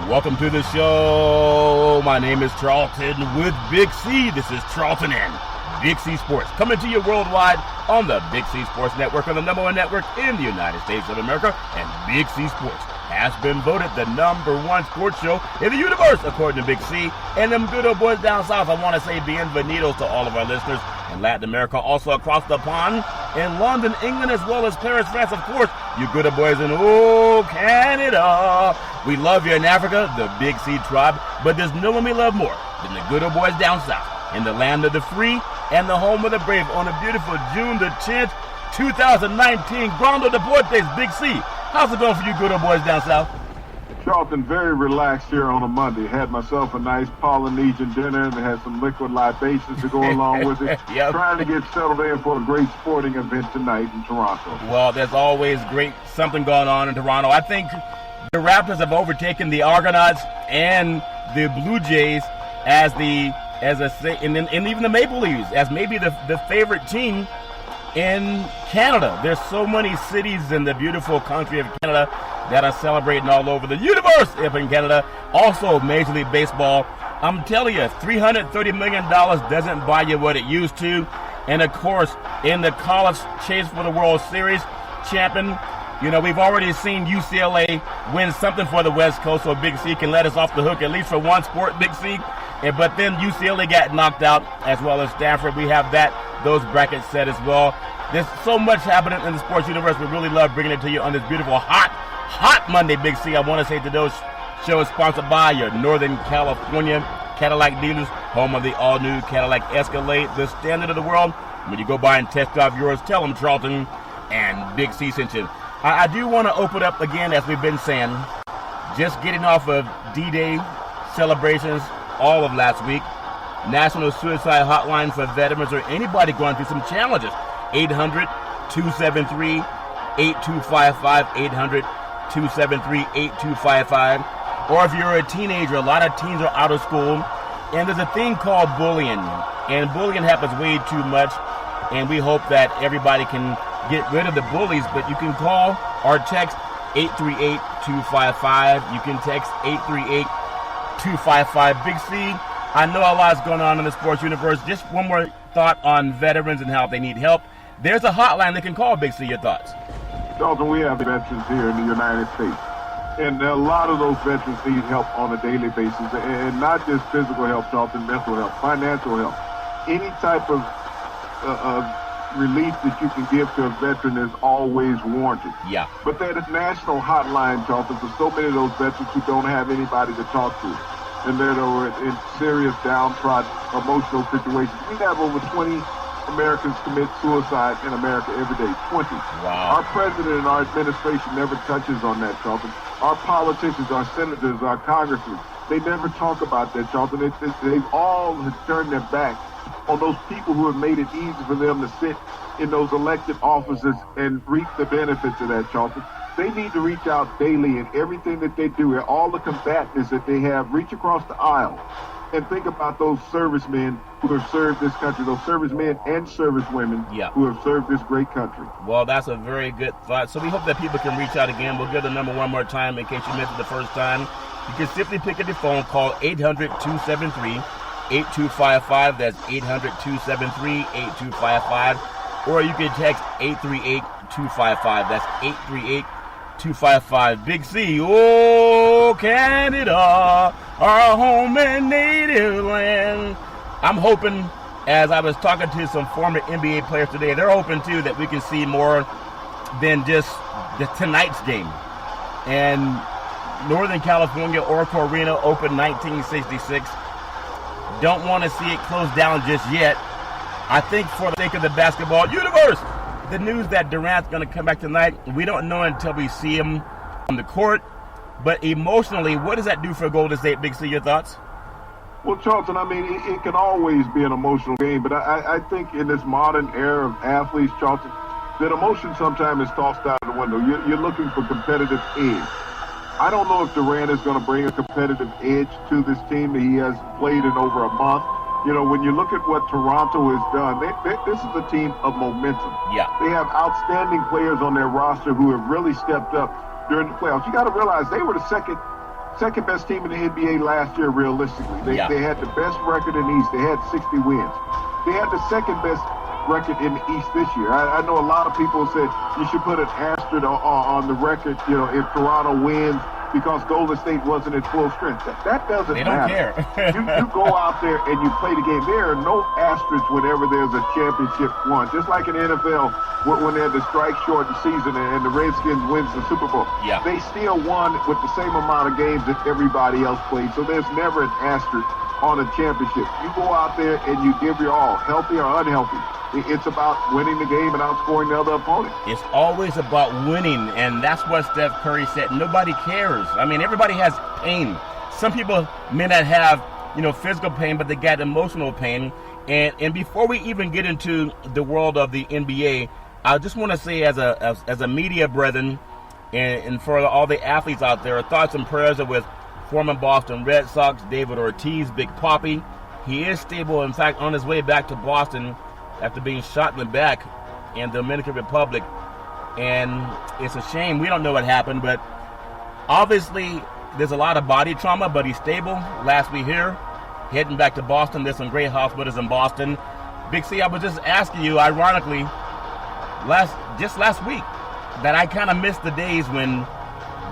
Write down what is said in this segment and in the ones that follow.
Welcome to the show. My name is Charlton with Big C. This is Charlton and Big C Sports, coming to you worldwide on the Big C Sports Network, on the number one network in the United States of America. And Big C Sports has been voted the number one sports show in the universe, according to Big C. And them good old boys down south, I want to say bienvenidos to all of our listeners in Latin America, also across the pond in London, England, as well as Paris, France, of course, you good old boys in Canada. We love you in Africa, the Big C tribe, but there's no one we love more than the good old boys down south in the land of the free and the home of the brave on a beautiful June the 10th, 2019. Grando Deportes, Big C. How's it going for you good old boys down south? Charlton, very relaxed here on a Monday. Had myself a nice Polynesian dinner and had some liquid libations to go along with it. Yep. Trying to get settled in for a great sporting event tonight in Toronto. Well, there's always something going on in Toronto. I think the Raptors have overtaken the Argonauts and the Blue Jays and even the Maple Leafs as maybe the favorite team in Canada. There's so many cities in the beautiful country of Canada that are celebrating all over the universe up in Canada. Also, Major League Baseball. I'm telling you, $330 million doesn't buy you what it used to. And of course, in the college chase for the World Series champion, we've already seen UCLA win something for the West Coast, so Big C can let us off the hook, at least for one sport, Big C. But then UCLA got knocked out, as well as Stanford. We have those brackets set as well. There's so much happening in the sports universe. We really love bringing it to you on this beautiful, hot Monday, Big C. I want to say today's show is sponsored by your Northern California Cadillac dealers, home of the all-new Cadillac Escalade, the standard of the world. When you go by and test drive yours, tell them Charlton and Big C sent you. I do want to open up again, as we've been saying, just getting off of D-Day celebrations all of last week. National Suicide Hotline for veterans or anybody going through some challenges. 800-273-8255, 800-273-8255. Or if you're a teenager, a lot of teens are out of school, and there's a thing called bullying. And bullying happens way too much, and we hope that everybody can get rid of the bullies, but you can call or text 838-255. You can text 838-255. Big C, I know a lot's going on in the sports universe. Just one more thought on veterans and how they need help. There's a hotline they can call, Big C. Your thoughts? Charlton, we have veterans here in the United States, and a lot of those veterans need help on a daily basis, and not just physical help, Charlton, mental help, financial help. Any type of relief that you can give to a veteran is always warranted. Yeah. But there's a national hotline, Charlton, for so many of those veterans who don't have anybody to talk to, and they're in serious, downtrodden, emotional situations. We have over 20 Americans commit suicide in America every day. 20. Wow. Our president and our administration never touches on that, Charlton. Our politicians, our senators, our congressmen, they never talk about that, Charlton. They've all turned their back on those people who have made it easy for them to sit in those elected offices and reap the benefits of that, Charlton. They need to reach out daily in everything that they do, and all the combatants that they have, reach across the aisle and think about those servicemen who have served this country, those servicemen and servicewomen who have served this great country. Well, that's a very good thought. So we hope that people can reach out again. We'll give the number one more time in case you missed it the first time. You can simply pick up your phone, call 800-273-8255. That's 800-273-8255. Or you can text 838-255. That's 838-255. Big C, Canada, our home and native land. I'm hoping, as I was talking to some former NBA players today, they're hoping too that we can see more than just tonight's game. And Northern California, Oracle Arena, opened 1966. Don't want to see it closed down just yet. I think for the sake of the basketball universe, the news that Durant's going to come back tonight, we don't know until we see him on the court. But emotionally, what does that do for Golden State? Big C, your thoughts? Well, Charlton, I mean, it can always be an emotional game, but I think in this modern era of athletes, Charlton, that emotion sometimes is tossed out the window. You're looking for competitive edge. I don't know if Durant is going to bring a competitive edge to this team that he has played in over a month. When you look at what Toronto has done, this is a team of momentum. Yeah. They have outstanding players on their roster who have really stepped up during the playoffs. You got to realize they were the second second best team in the NBA last year, realistically. They had the best record in the East. They had 60 wins. They had the second best record in the East this year. I know a lot of people said you should put an asterisk on the record, if Toronto wins because Golden State wasn't at full strength. That doesn't They don't matter. care. you go out there and you play the game. There are no asterisks whenever there's a championship won. Just like in the NFL, when they had the strike-shortened season and the Redskins wins the Super Bowl. Yeah. They still won with the same amount of games that everybody else played. So there's never an asterisk on a championship. You go out there and you give your all, healthy or unhealthy. It's about winning the game and outscoring the other opponent. It's always about winning, and that's what Steph Curry said. Nobody cares. I mean, everybody has pain. Some people may not have, physical pain, but they got emotional pain. And before we even get into the world of the NBA, I just want to say, as a media brethren, and for all the athletes out there, thoughts and prayers are with former Boston Red Sox David Ortiz, Big Papi. He is stable, in fact, on his way back to Boston after being shot in the back in the Dominican Republic. And it's a shame. We don't know what happened, but obviously there's a lot of body trauma, but he's stable. Last we hear, heading back to Boston. There's some great hospitals in Boston. Big C, I was just asking you, ironically, last week, that I kind of missed the days when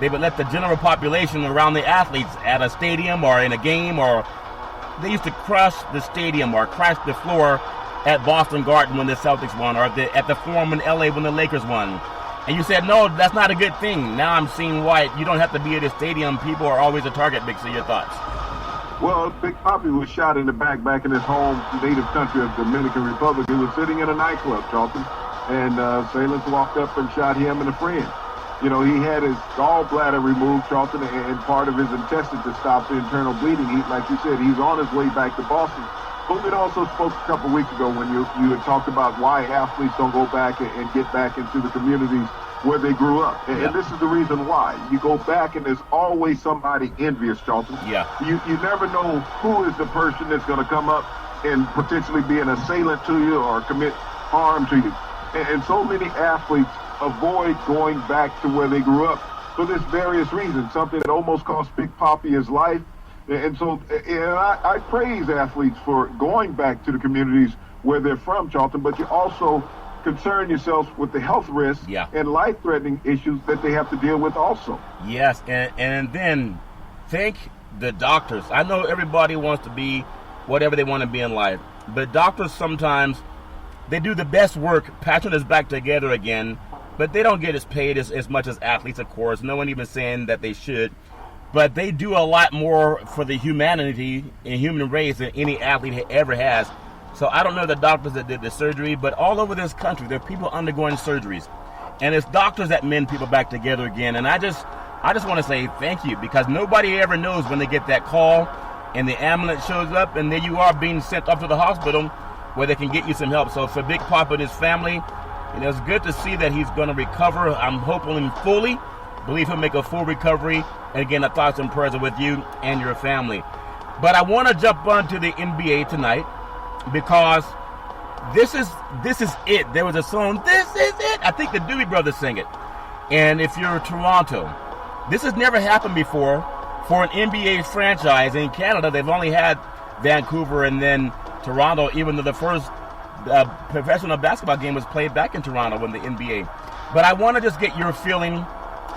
they would let the general population around the athletes at a stadium or in a game, or they used to crush the stadium or crash the floor at Boston Garden when the Celtics won, or at the Forum in LA when the Lakers won. And you said, no, that's not a good thing. Now I'm seeing why you don't have to be at a stadium. People are always a target. Big C, your thoughts? Well, Big Papi was shot in the back in his home native country of the Dominican Republic. He was sitting in a nightclub, Charlton, and assailants walked up and shot him and a friend. He had his gallbladder removed, Charlton, and part of his intestine to stop the internal bleeding. Like you said, he's on his way back to Boston. But we also spoke a couple of weeks ago when you had talked about why athletes don't go back and get back into the communities where they grew up. And this is the reason why. You go back and there's always somebody envious, Charlton. Yeah. You never know who is the person that's going to come up and potentially be an assailant to you or commit harm to you. And so many athletes avoid going back to where they grew up for this various reasons, something that almost cost Big Papi his life. And so I praise athletes for going back to the communities where they're from, Charlton, but you also concern yourself with the health risks and life-threatening issues that they have to deal with also. Yes, and then thank the doctors. I know everybody wants to be whatever they want to be in life, but doctors sometimes, they do the best work patching us back together again, but they don't get as paid as much as athletes, of course. No one even saying that they should. But they do a lot more for the humanity and human race than any athlete ever has. So I don't know the doctors that did the surgery, but all over this country, there are people undergoing surgeries. And it's doctors that mend people back together again. And I just want to say thank you, because nobody ever knows when they get that call and the ambulance shows up and then you are being sent off to the hospital where they can get you some help. So for Big Papi and his family, it's good to see that he's going to recover. I'm hoping fully. Believe he'll make a full recovery. And again, our thoughts and prayers are with you and your family. But I want to jump onto the NBA tonight because this is it. There was a song, "This Is It." I think the Doobie Brothers sing it. And if you're Toronto, this has never happened before for an NBA franchise. In Canada, they've only had Vancouver and then Toronto, even though the first professional basketball game was played back in Toronto in the NBA. But I want to just get your feeling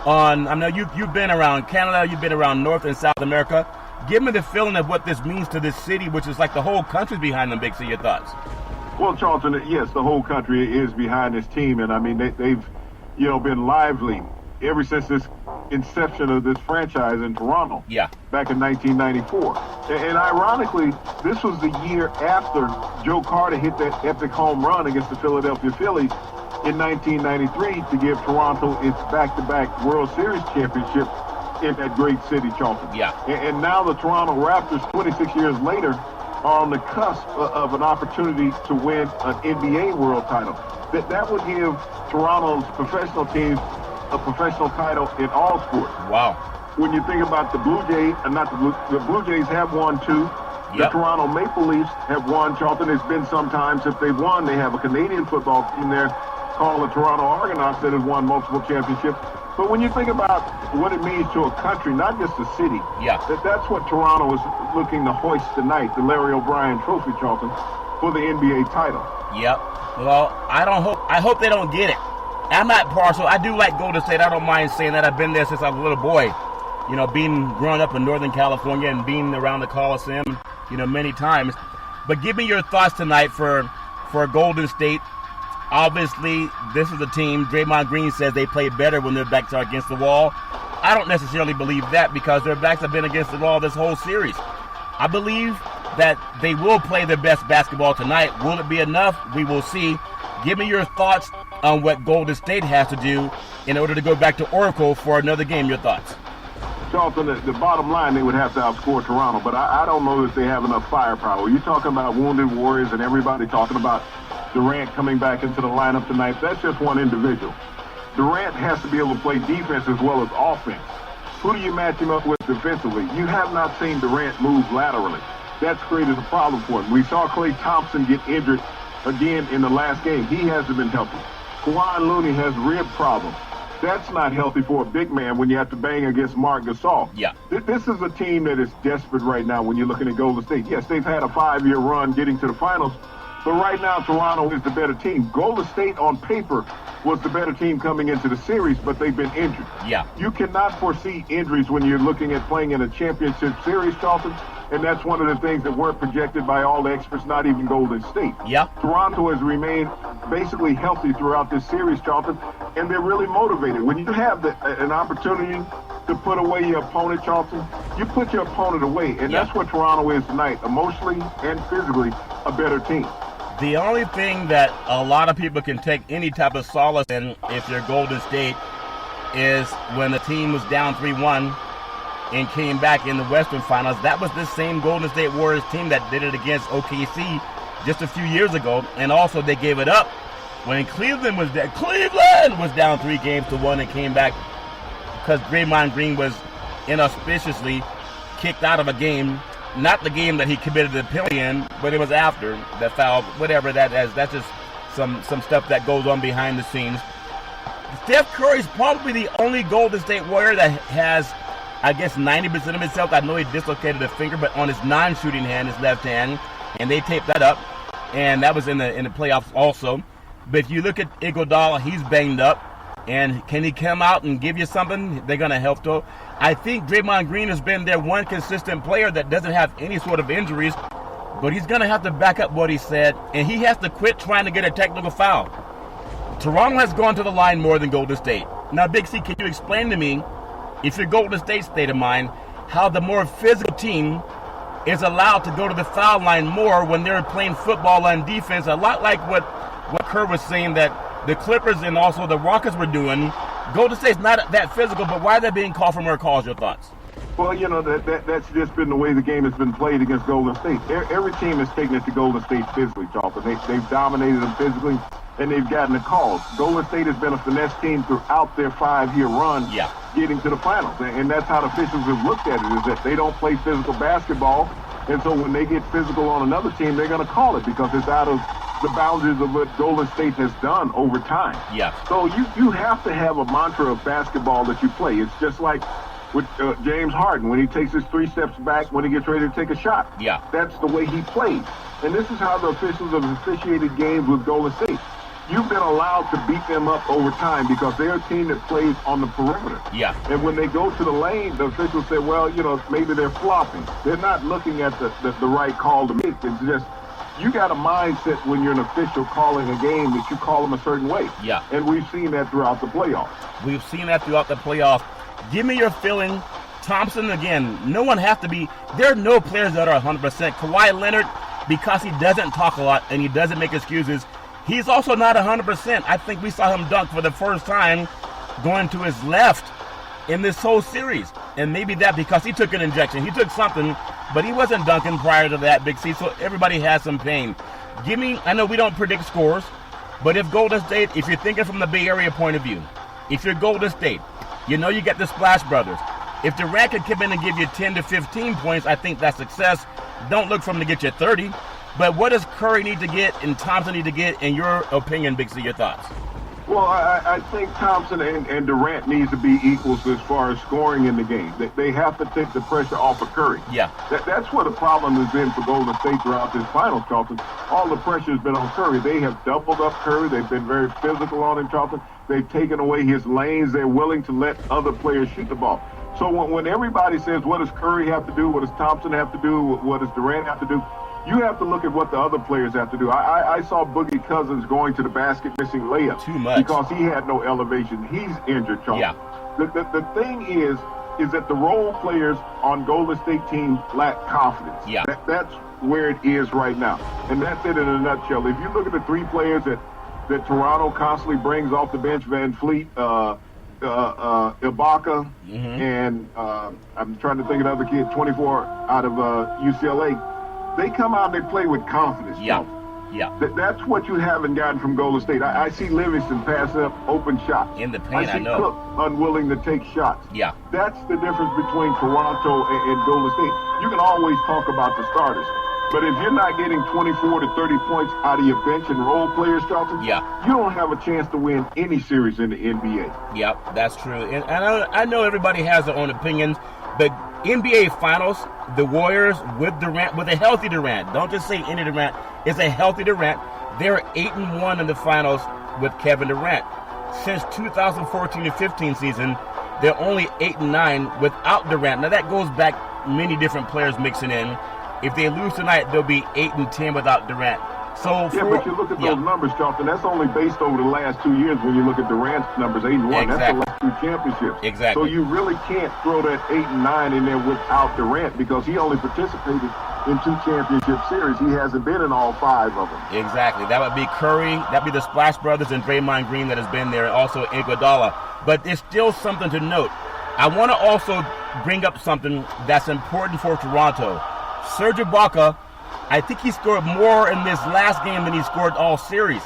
on, I know you've been around Canada, you've been around North and South America. Give me the feeling of what this means to this city, which is like the whole country's behind them. Big C, your thoughts? Well, Charlton, yes, the whole country is behind this team, and I mean they've been lively ever since this inception of this franchise in Toronto. Yeah. Back in 1994, and ironically, this was the year after Joe Carter hit that epic home run against the Philadelphia Phillies in 1993 to give Toronto its back-to-back World Series championship in that great city, Charlton. Yeah. And now the Toronto Raptors, 26 years later, are on the cusp of an opportunity to win an NBA World title. That would give Toronto's professional teams a professional title in all sports. Wow. When you think about the Blue Jays, the Blue Jays have won two. Yep. The Toronto Maple Leafs have won, Charlton. It's been some time since they've won. They have a Canadian football team there called the Toronto Argonauts that has won multiple championships. But when you think about what it means to a country, not just a city, that's what Toronto is looking to hoist tonight, the Larry O'Brien Trophy, Charlton, for the NBA title. Yep. Well, I hope they don't get it. I'm not partial. I do like Golden State. I don't mind saying that. I've been there since I was a little boy. You know, growing up in Northern California and being around the Coliseum, you know, many times. But give me your thoughts tonight for Golden State. Obviously, this is a team. Draymond Green says they play better when their backs are against the wall. I don't necessarily believe that because their backs have been against the wall this whole series. I believe that they will play their best basketball tonight. Will it be enough? We will see. Give me your thoughts on what Golden State has to do in order to go back to Oracle for another game. Your thoughts? Charlton, the bottom line, they would have to outscore Toronto, but I don't know if they have enough firepower. You're talking about wounded Warriors and everybody talking about Durant coming back into the lineup tonight. That's just one individual. Durant has to be able to play defense as well as offense. Who do you match him up with defensively? You have not seen Durant move laterally. That's created a problem for him. We saw Klay Thompson get injured again in the last game. He hasn't been healthy. Kawhi Looney has rib problems. That's not healthy for a big man when you have to bang against Marc Gasol. Yeah. This is a team that is desperate right now when you're looking at Golden State. Yes, they've had a 5-year run getting to the finals, but right now Toronto is the better team. Golden State on paper was the better team coming into the series, but they've been injured. Yeah. You cannot foresee injuries when you're looking at playing in a championship series, Charlton, and that's one of the things that weren't projected by all the experts, not even Golden State. Yeah. Toronto has remained basically healthy throughout this series, Charlton, and they're really motivated. When you have an opportunity to put away your opponent, Charlton, you put your opponent away, and that's what Toronto is tonight, emotionally and physically a better team. The only thing that a lot of people can take any type of solace in if you're Golden State is when the team was down 3-1 and came back in the Western Finals. That was the same Golden State Warriors team that did it against OKC just a few years ago, and also they gave it up when Cleveland was down 3-1 and came back because Draymond Green was inauspiciously kicked out of a game. Not the game that he committed the penalty in, but it was after the foul, whatever that is. That's just some stuff that goes on behind the scenes. Steph Curry's probably the only Golden State Warrior that has, I guess, 90% of himself. I know he dislocated a finger, but on his non-shooting hand, his left hand, and they taped that up, and that was in the playoffs also. But if you look at Iguodala, he's banged up, and can he come out and give you something? They're going to help to. I think Draymond Green has been their one consistent player that doesn't have any sort of injuries, but he's going to have to back up what he said, and he has to quit trying to get a technical foul. Toronto has gone to the line more than Golden State. Now, Big C, can you explain to me, if you're Golden State's state of mind, how the more physical team is allowed to go to the foul line more when they're playing football on defense, a lot like what Kerr was saying that the Clippers and also the Rockets were doing. Golden State's not that physical, but why are they being called for more calls? Your thoughts? Well, you know, that's just been the way the game has been played against Golden State. Every team has taken it to Golden State physically, Charlton. They've dominated them physically, and they've gotten the calls. Golden State has been a finesse team throughout their 5-year run getting to the finals. And that's how the officials have looked at it, is that they don't play physical basketball. And so when they get physical on another team, they're going to call it because it's out of the boundaries of what Golden State has done over time. Yeah. So you have to have a mantra of basketball that you play. It's just like with James Harden when he takes his 3 steps back when he gets ready to take a shot. Yeah. That's the way he plays. And this is how the officials have officiated games with Golden State. You've been allowed to beat them up over time because they're a team that plays on the perimeter. Yeah. And when they go to the lane, the officials say, well, you know, maybe they're flopping. They're not looking at the right call to make. It's just, you got a mindset when you're an official calling a game that you call them a certain way. Yeah. And we've seen that throughout the playoffs. We've seen that throughout the playoffs. Give me your feeling. Thompson, again, no one has to be. There are no players that are 100%. Kawhi Leonard, because he doesn't talk a lot and he doesn't make excuses, he's also not 100%. I think we saw him dunk for the first time going to his left in this whole series. And maybe that because he took an injection. He took something, but he wasn't dunking prior to that, Big C, so everybody has some pain. Give me, I know we don't predict scores, but if Golden State, if you're thinking from the Bay Area point of view, if you're Golden State, you know you got the Splash Brothers. If Durant can come in and give you 10 to 15 points, I think that's success. Don't look for him to get you 30. But what does Curry need to get and Thompson need to get, in your opinion, Big C, your thoughts? Well, I think Thompson and Durant needs to be equals as far as scoring in the game. They have to take the pressure off of Curry. Yeah. That's where the problem has been for Golden State throughout this finals, Charlton. All the pressure has been on Curry. They have doubled up Curry. They've been very physical on him, Charlton. They've taken away his lanes. They're willing to let other players shoot the ball. So when everybody says, what does Curry have to do? What does Thompson have to do? What does Durant have to do? You have to look at what the other players have to do. I saw Boogie Cousins going to the basket missing layups. Too much. Because he had no elevation. He's injured, Charles. Yeah. The thing is that the role players on Golden State teams lack confidence. Yeah. That's where it is right now. And that's it in a nutshell. If you look at the three players that Toronto constantly brings off the bench, Van Fleet, Ibaka, and I'm trying to think of the other kid, 24 out of UCLA. They come out and they play with confidence. Yeah, yeah. That's what you haven't gotten from Golden State. I see Livingston passing up open shots. In the paint, I know. Cook unwilling to take shots. Yeah. That's the difference between Toronto and Golden State. You can always talk about the starters. But if you're not getting 24 to 30 points out of your bench and role players, Charlton, you don't have a chance to win any series in the NBA. Yep, that's true. And I know everybody has their own opinions, but NBA Finals, the Warriors with Durant, with a healthy Durant, don't just say any Durant, it's a healthy Durant. They're 8-1 in the finals with Kevin Durant. Since 2014-15 season, they're only 8-9 without Durant. Now that goes back many different players mixing in. If they lose tonight, they'll be 8-10 without Durant. So but you look at those numbers, Charlton. That's only based over the last 2 years. When you look at Durant's numbers, 8-1, that's the last two championships. Exactly. So you really can't throw that 8-9 in there without Durant because he only participated in 2 championship series. He hasn't been in all 5 of them. Exactly. That would be Curry. That'd be the Splash Brothers and Draymond Green that has been there, and also Iguodala. But there's still something to note. I want to also bring up something that's important for Toronto. Serge Ibaka, I think he scored more in this last game than he scored all series.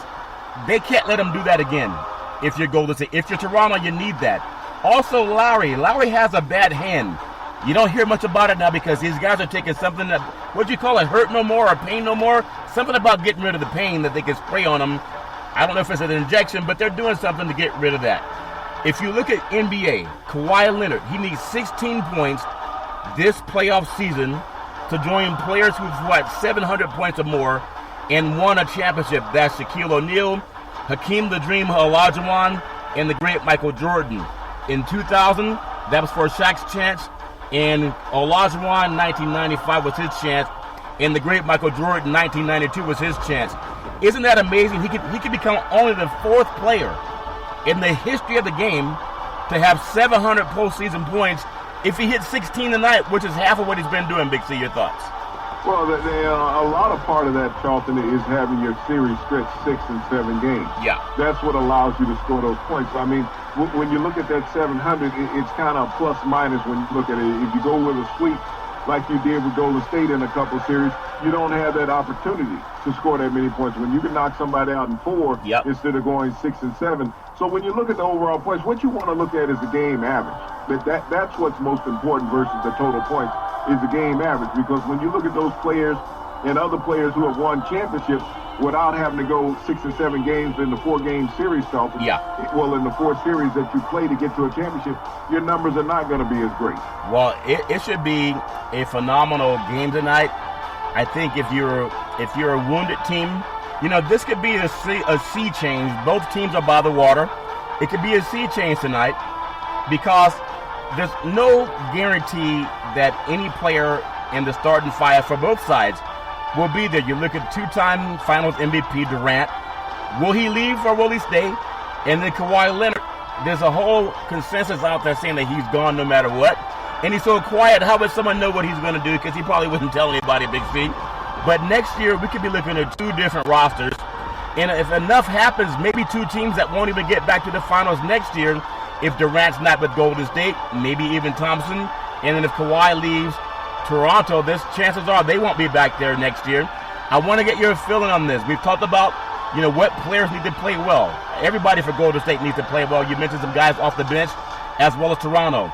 They can't let him do that again. If you're Golden State, if you're Toronto, you need that. Also, Lowry has a bad hand. You don't hear much about it now because these guys are taking something that, what do you call it, hurt no more or pain no more? Something about getting rid of the pain that they can spray on them. I don't know if it's an injection, but they're doing something to get rid of that. If you look at NBA, Kawhi Leonard, he needs 16 points this playoff season to join players who've 700 points or more and won a championship. That's Shaquille O'Neal, Hakeem the Dream Olajuwon, and the great Michael Jordan. In 2000, that was for Shaq's chance, and Olajuwon 1995 was his chance, and the great Michael Jordan 1992 was his chance. Isn't that amazing? He could become only the 4th player in the history of the game to have 700 postseason points if he hits 16 tonight, which is half of what he's been doing. Big C, your thoughts? Well, a lot of part of that, Charlton, is having your series stretch 6 and 7 games. Yeah. That's what allows you to score those points. I mean, when you look at that 700, it's kind of plus minus when you look at it. If you go with a sweep like you did with Golden State in a couple series, you don't have that opportunity to score that many points. When you can knock somebody out in 4 instead of going 6 and 7. So when you look at the overall points, what you want to look at is the game average. That's what's most important versus the total points is the game average. Because when you look at those players and other players who have won championships without having to go 6 and 7 games in the 4-game series, Charlton, well, in the 4 series that you play to get to a championship, your numbers are not going to be as great. Well, it should be a phenomenal game tonight. I think if you're a wounded team, this could be a sea change. Both teams are by the water. It could be a sea change tonight because there's no guarantee that any player in the starting 5 for both sides will be there. You look at 2-time Finals MVP Durant. Will he leave or will he stay? And then Kawhi Leonard. There's a whole consensus out there saying that he's gone no matter what. And he's so quiet, how would someone know what he's going to do? Because he probably wouldn't tell anybody, Big C. But next year, we could be looking at 2 different rosters. And if enough happens, maybe 2 teams that won't even get back to the finals next year. If Durant's not with Golden State, maybe even Thompson. And then if Kawhi leaves Toronto, chances are they won't be back there next year. I want to get your feeling on this. We've talked about, what players need to play well. Everybody for Golden State needs to play well. You mentioned some guys off the bench, as well as Toronto.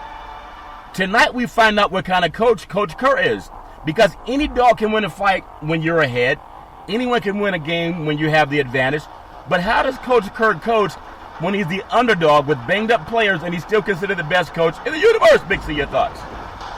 Tonight we find out what kind of coach Coach Kerr is. Because any dog can win a fight when you're ahead. Anyone can win a game when you have the advantage. But how does Coach Kerr coach when he's the underdog with banged-up players and he's still considered the best coach in the universe? Big C, your thoughts?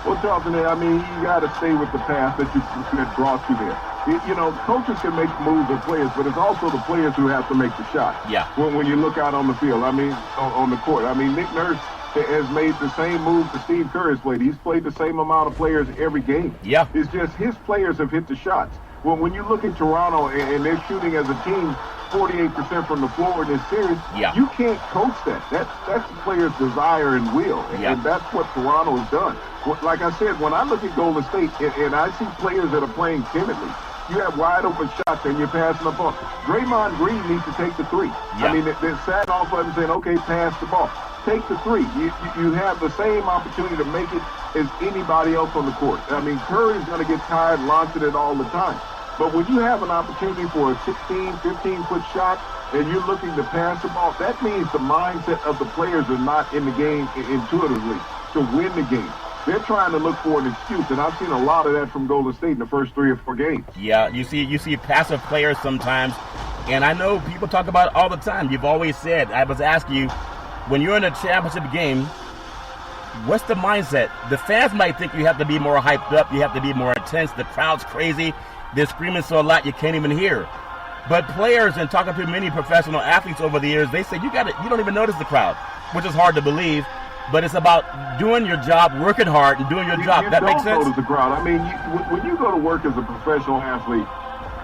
Well, Charlton, I mean, you got to stay with the path that brought you there. You know, coaches can make moves with players, but it's also the players who have to make the shot. Yeah. When you look out on the field, I mean, on the court. I mean, Nick Nurse has made the same move that Steve Kerr has played. He's played the same amount of players every game. Yeah. It's just his players have hit the shots. Well, when you look at Toronto and they're shooting as a team 48% from the floor in this series, you can't coach that. That's the player's desire and will, and that's what Toronto has done. Like I said, when I look at Golden State and I see players that are playing timidly, you have wide open shots and you're passing the ball. Draymond Green needs to take the three. Yeah. I mean, they're sat off of him saying, okay, pass the ball. Take the three. You have the same opportunity to make it as anybody else on the court. I mean, Curry's going to get tired launching it all the time. But when you have an opportunity for a 16, 15-foot shot and you're looking to pass the ball, that means the mindset of the players are not in the game intuitively to win the game. They're trying to look for an excuse, and I've seen a lot of that from Golden State in the first 3 or 4 games. Yeah, you see passive players sometimes, and I know people talk about it all the time. You've always said, I was asking you, when you're in a championship game, what's the mindset? The fans might think you have to be more hyped up, you have to be more intense, the crowd's crazy, they're screaming so loud you can't even hear. But players, and talking to many professional athletes over the years, they say you don't even notice the crowd, which is hard to believe. But it's about doing your job, working hard, and doing your job. That makes sense? You don't notice the crowd. I mean, when you go to work as a professional athlete,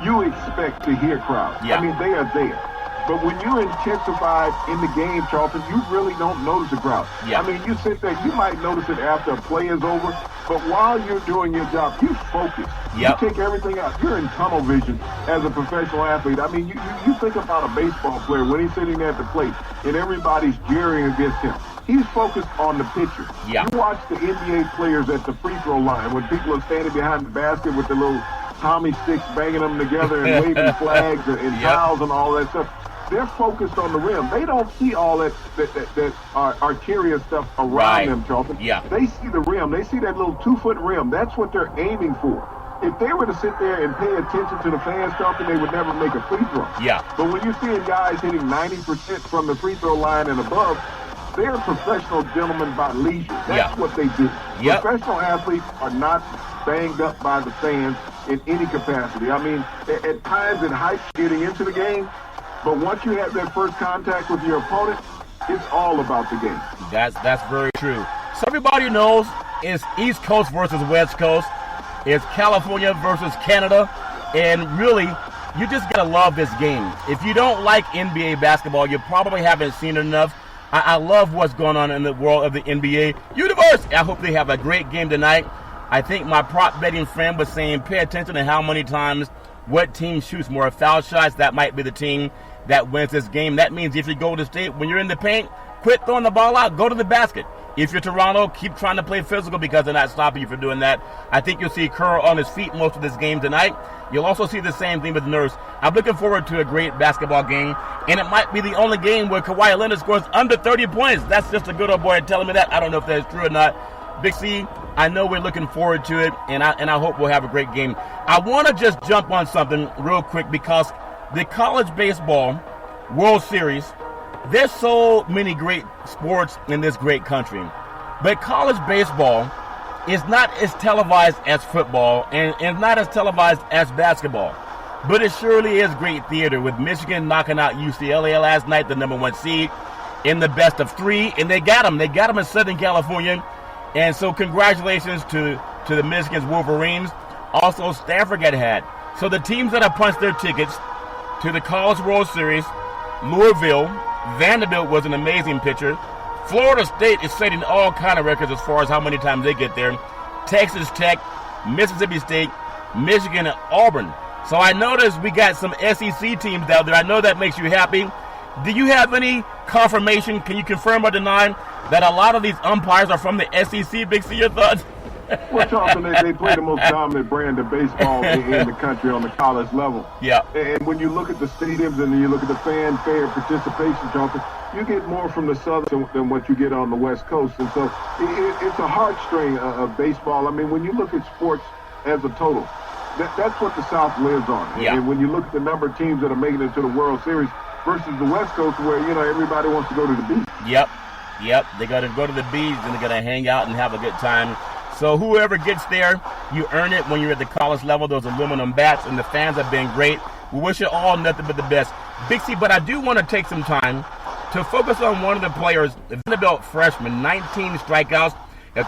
you expect to hear crowds. Yeah. I mean, they are there. But when you're intensified in the game, Charlton, you really don't notice the crowd. Yeah. I mean, you sit there, you might notice it after a play is over, but while you're doing your job, you focus. Yep. You take everything out. You're in tunnel vision as a professional athlete. I mean, you think about a baseball player when he's sitting there at the plate and everybody's jeering against him. He's focused on the pitcher. Yeah. You watch the NBA players at the free throw line when people are standing behind the basket with the little Tommy sticks banging them together and waving flags and towels and all that stuff. They're focused on the rim. They don't see all that arterial stuff around them, Charlton. Yeah. They see the rim. They see that little 2-foot rim. That's what they're aiming for. If they were to sit there and pay attention to the fans, Charlton, they would never make a free throw. Yeah. But when you're seeing guys hitting 90% from the free throw line and above, they're professional gentlemen by leisure. That's what they do. Yep. Professional athletes are not banged up by the fans in any capacity. I mean, at times in hype getting into the game, but once you have that first contact with your opponent, it's all about the game. That's very true. So everybody knows it's East Coast versus West Coast. It's California versus Canada. And really, you just got to love this game. If you don't like NBA basketball, you probably haven't seen it enough. I love what's going on in the world of the NBA universe. I hope they have a great game tonight. I think my prop betting friend was saying pay attention to how many times what team shoots more foul shots. That might be the team that wins this game. That means if you go to state, when you're in the paint, quit throwing the ball out, go to the basket. If you're Toronto, keep trying to play physical because they're not stopping you from doing that. I think you'll see Kerr on his feet most of this game tonight. You'll also see the same thing with Nurse. I'm looking forward to a great basketball game, and it might be the only game where Kawhi Leonard scores under 30 points. That's just a good old boy telling me that. I don't know if that's true or not. Big C, I know we're looking forward to it, and I hope we'll have a great game. I want to just jump on something real quick because the college baseball World Series, there's so many great sports in this great country, but college baseball is not as televised as football and not as televised as basketball. But it surely is great theater with Michigan knocking out UCLA last night, the #1 seed, in the best of 3, and they got them. They got them in Southern California, and so congratulations to the Michigan's Wolverines. Also, Stanford got had. So the teams that have punched their tickets to the College World Series, Louisville, Vanderbilt was an amazing pitcher. Florida State is setting all kind of records as far as how many times they get there. Texas Tech, Mississippi State, Michigan, and Auburn. So I noticed we got some SEC teams out there. I know that makes you happy. Do you have any confirmation? Can you confirm or deny that a lot of these umpires are from the SEC? Big C, your thoughts? Well, Charlton, they play the most dominant brand of baseball in the country on the college level. Yeah. And when you look at the stadiums and you look at the fanfare participation, Charlton, you get more from the Southern than what you get on the West Coast. And so it's a heartstring of baseball. I mean, when you look at sports as a total, that's what the South lives on. Yeah. And when you look at the number of teams that are making it to the World Series, versus the West Coast where, everybody wants to go to the beach. Yep. They got to go to the beach and they're going to hang out and have a good time. So whoever gets there, you earn it when you're at the college level, those aluminum bats, and the fans have been great. We wish you all nothing but the best. Big C, but I do want to take some time to focus on one of the players, the Vanderbilt freshman, 19 strikeouts,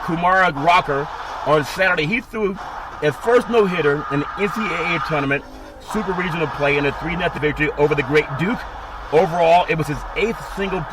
Kumar Rocker. On Saturday, he threw his first no-hitter in the NCAA tournament, Super Regional play in a 3-0 victory over the great Duke. Overall, it was his 8th single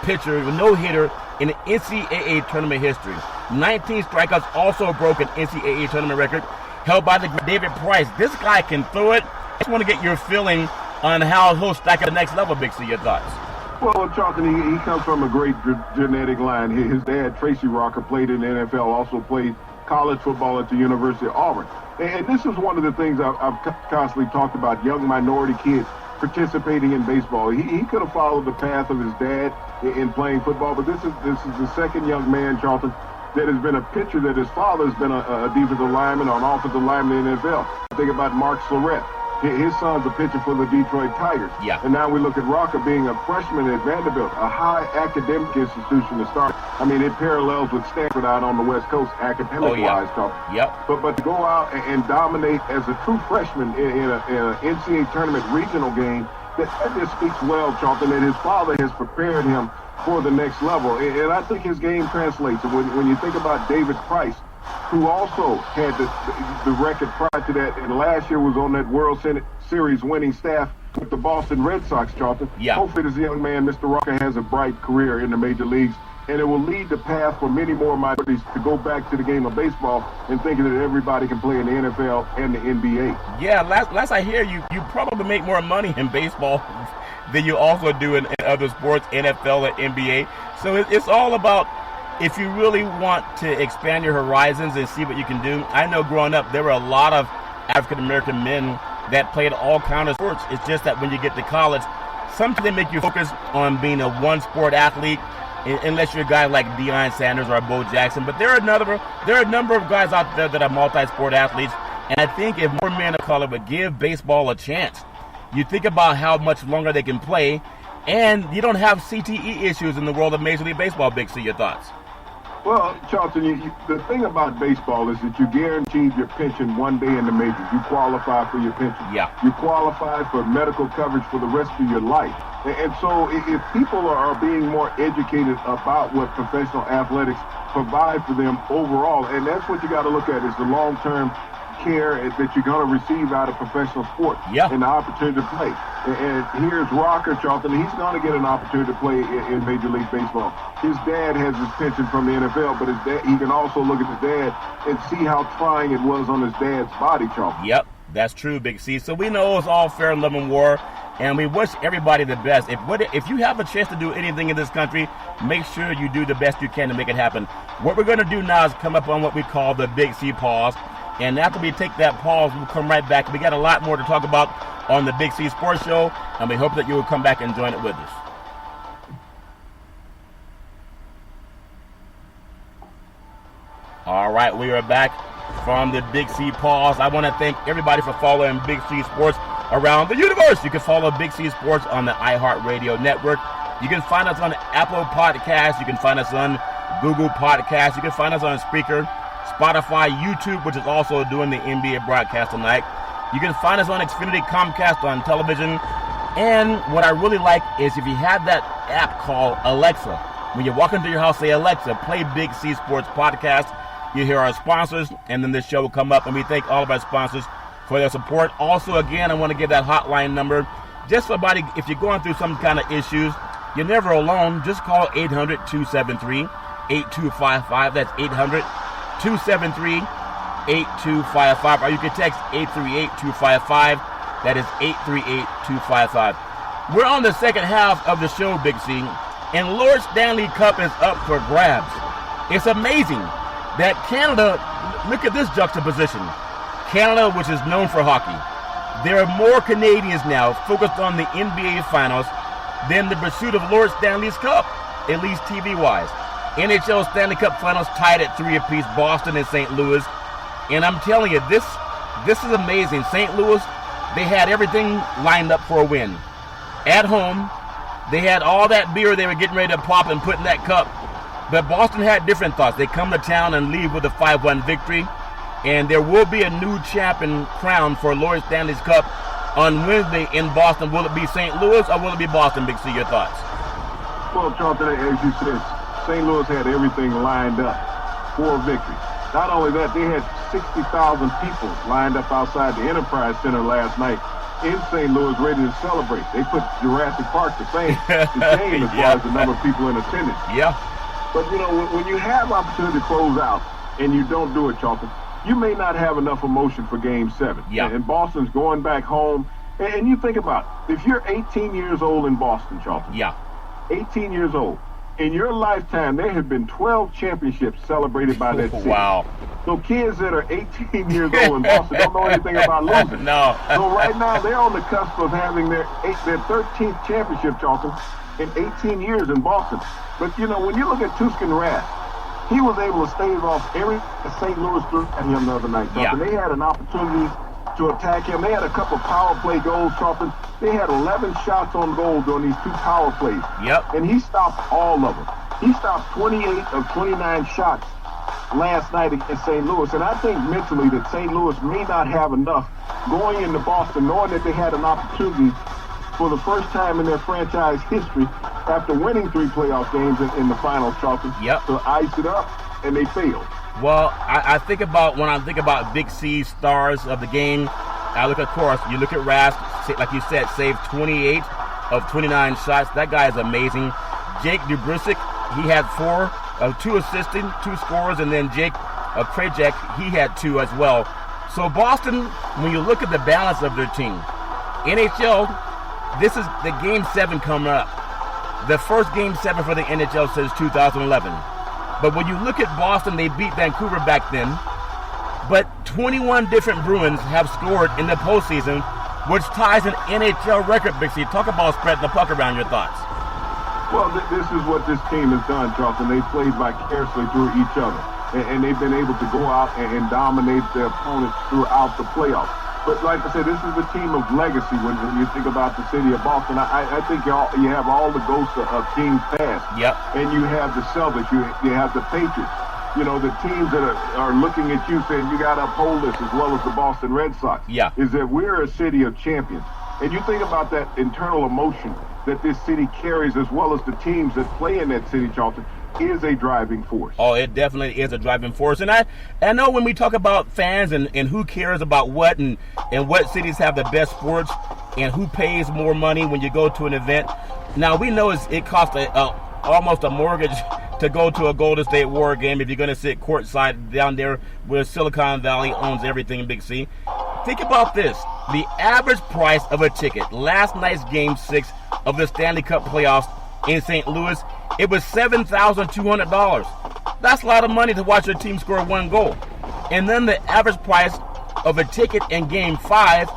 pitcher with no-hitter in the NCAA tournament history. 19 strikeouts, also broke an NCAA tournament record held by the David Price. This guy can throw it. I just want to get your feeling on how he'll stack at the next level, Big C. Your thoughts? Well, Charlton, he comes from a great genetic line. His dad, Tracy Rocker, played in the NFL, also played college football at the University of Auburn. And this is one of the things I've constantly talked about, young minority kids participating in baseball. He could have followed the path of his dad in playing football, but this is the second young man, Charlton, that has been a pitcher that his father has been a defensive lineman or an offensive lineman in the NFL. Think about Mark Slorette. His son's a pitcher for the Detroit Tigers. Yeah. And now we look at Rocker being a freshman at Vanderbilt, a high academic institution to start. I mean, it parallels with Stanford out on the West Coast academic-wise. Yep. But to go out and dominate as a true freshman in an NCAA tournament regional game, that just speaks well, Charlton, that his father has prepared him for the next level. And I think his game translates. When you think about David Price, who also had the record prior to that, and last year was on that World Series winning staff with the Boston Red Sox, Charlton. Yeah. Hopefully this young man, Mr. Rocker, has a bright career in the major leagues, and it will lead the path for many more minorities to go back to the game of baseball and thinking that everybody can play in the NFL and the NBA. Yeah, last I hear, you probably make more money in baseball than you also do in other sports, NFL and NBA. So it's all about, if you really want to expand your horizons and see what you can do. I know growing up, there were a lot of African-American men that played all kinds of sports. It's just that when you get to college, sometimes they make you focus on being a one-sport athlete, unless you're a guy like Deion Sanders or Bo Jackson. But there are a number of guys out there that are multi-sport athletes, and I think if more men of color would give baseball a chance, you think about how much longer they can play, and you don't have CTE issues in the world of Major League Baseball. Big C, your thoughts? Well, Charlton, the thing about baseball is that you guaranteed your pension one day in the majors. You qualify for your pension. Yeah. You qualify for medical coverage for the rest of your life. And so if people are being more educated about what professional athletics provide for them overall, and that's what you got to look at, is the long-term care that you're going to receive out of professional sport. Yeah. And the opportunity to play. And here's Rocker, Charlton. He's going to get an opportunity to play in Major League Baseball. His dad has his pension from the NFL, but he can also look at his dad and see how trying it was on his dad's body, Charlton. Yep, that's true, Big C. So we know it's all fair, love, and war, and we wish everybody the best. If you have a chance to do anything in this country, make sure you do the best you can to make it happen. What we're going to do now is come up on what we call the Big C pause. And after we take that pause, we'll come right back. We got a lot more to talk about on the Big C Sports Show, and we hope that you will come back and join it with us. All right, we are back from the Big C pause. I want to thank everybody for following Big C Sports around the universe. You can follow Big C Sports on the iHeartRadio network. You can find us on Apple Podcasts. You can find us on Google Podcasts. You can find us on Spreaker, Spotify, YouTube, which is also doing the NBA broadcast tonight. You can find us on Xfinity Comcast on television. And what I really like is if you have that app called Alexa, when you walk into your house, say, Alexa, play Big C Sports Podcast. You hear our sponsors, and then this show will come up. And we thank all of our sponsors for their support. Also, again, I want to give that hotline number. Just for somebody, if you're going through some kind of issues, you're never alone. Just call 800-273-8255. That's 800-273-8255. Or you can text 838-255. That is 838-255. We're on the second half of the show, Big C, and Lord Stanley Cup is up for grabs. It's amazing that Canada, look at this juxtaposition. Canada, which is known for hockey, there are more Canadians now focused on the NBA Finals than the pursuit of Lord Stanley's Cup, at least TV-wise. NHL Stanley Cup Finals tied at 3 apiece, Boston and St. Louis. And I'm telling you, this is amazing. St. Louis, they had everything lined up for a win. At home, They had all that beer they were getting ready to pop and put in that cup. But Boston had different thoughts. They come to town and leave with a 5-1 victory. And there will be a new champion crowned for Lord Stanley's Cup on Wednesday in Boston. Will it be St. Louis or will it be Boston, Big C? Your thoughts? Well, Charlton, as you said, St. Louis had everything lined up for a victory. Not only that, they had 60,000 people lined up outside the Enterprise Center last night in St. Louis ready to celebrate. They put Jurassic Park to shame as far as the number of people in attendance. Yeah. But, you know, when you have opportunity to close out and you don't do it, Charlton, you may not have enough emotion for Game 7. Yeah. And Boston's going back home. And you think about it. If you're 18 years old in Boston, Charlton. Yeah. 18 years old. In your lifetime, there have been 12 championships celebrated by that city. Wow. So kids that are 18 years old in Boston don't know anything about losing. No. So right now, they're on the cusp of having their 13th championship, Charlton, in 18 years in Boston. But, you know, when you look at Tuscan Rask, he was able to stave off every St. Louis threw at him the other night, Charlton. Yeah. They had an opportunity to attack him. They had a couple power play goals, Charlton. They had 11 shots on goal during these 2 power plays. Yep. And he stopped all of them. He stopped 28 of 29 shots last night against St. Louis. And I think mentally that St. Louis may not have enough going into Boston, knowing that they had an opportunity for the first time in their franchise history after winning 3 playoff games in the finals, Charlton, Yep. to ice it up, and they failed. Well, I think about, when I think about Big C stars of the game, I look, of course, you look at Rask, like you said, saved 28 of 29 shots. That guy is amazing. Jake DeBrusk, he had 2 assisting, 2 scorers, and then Jake Krejci, he had 2 as well. So Boston, when you look at the balance of their team, NHL, this is the Game 7 coming up. The first Game 7 for the NHL since 2011. But when you look at Boston, they beat Vancouver back then. But 21 different Bruins have scored in the postseason, which ties an NHL record, Big C. Talk about spreading the puck around. Your thoughts? Well, this is what this team has done, Charlton. They've played vicariously through each other. And they've been able to go out and dominate their opponents throughout the playoffs. But like I said, this is a team of legacy when you think about the city of Boston. I think you have all the ghosts of teams past. Yep. And you have the Celtics, you have the Patriots. You know, the teams that are looking at you saying you got to uphold this, as well as the Boston Red Sox. Yeah. Is that we're a city of champions. And you think about that internal emotion that this city carries, as well as the teams that play in that city, Charlton, is a driving force. Oh, it definitely is a driving force. And I know when we talk about fans and who cares about what and what cities have the best sports and who pays more money when you go to an event. Now, we know it costs almost a mortgage to go to a Golden State Warrior game if you're going to sit courtside down there where Silicon Valley owns everything, Big C. Think about this. The average price of a ticket, last night's Game 6 of the Stanley Cup playoffs in St. Louis, it was $7,200. That's a lot of money to watch your team score 1 goal. And then the average price of a ticket in Game 5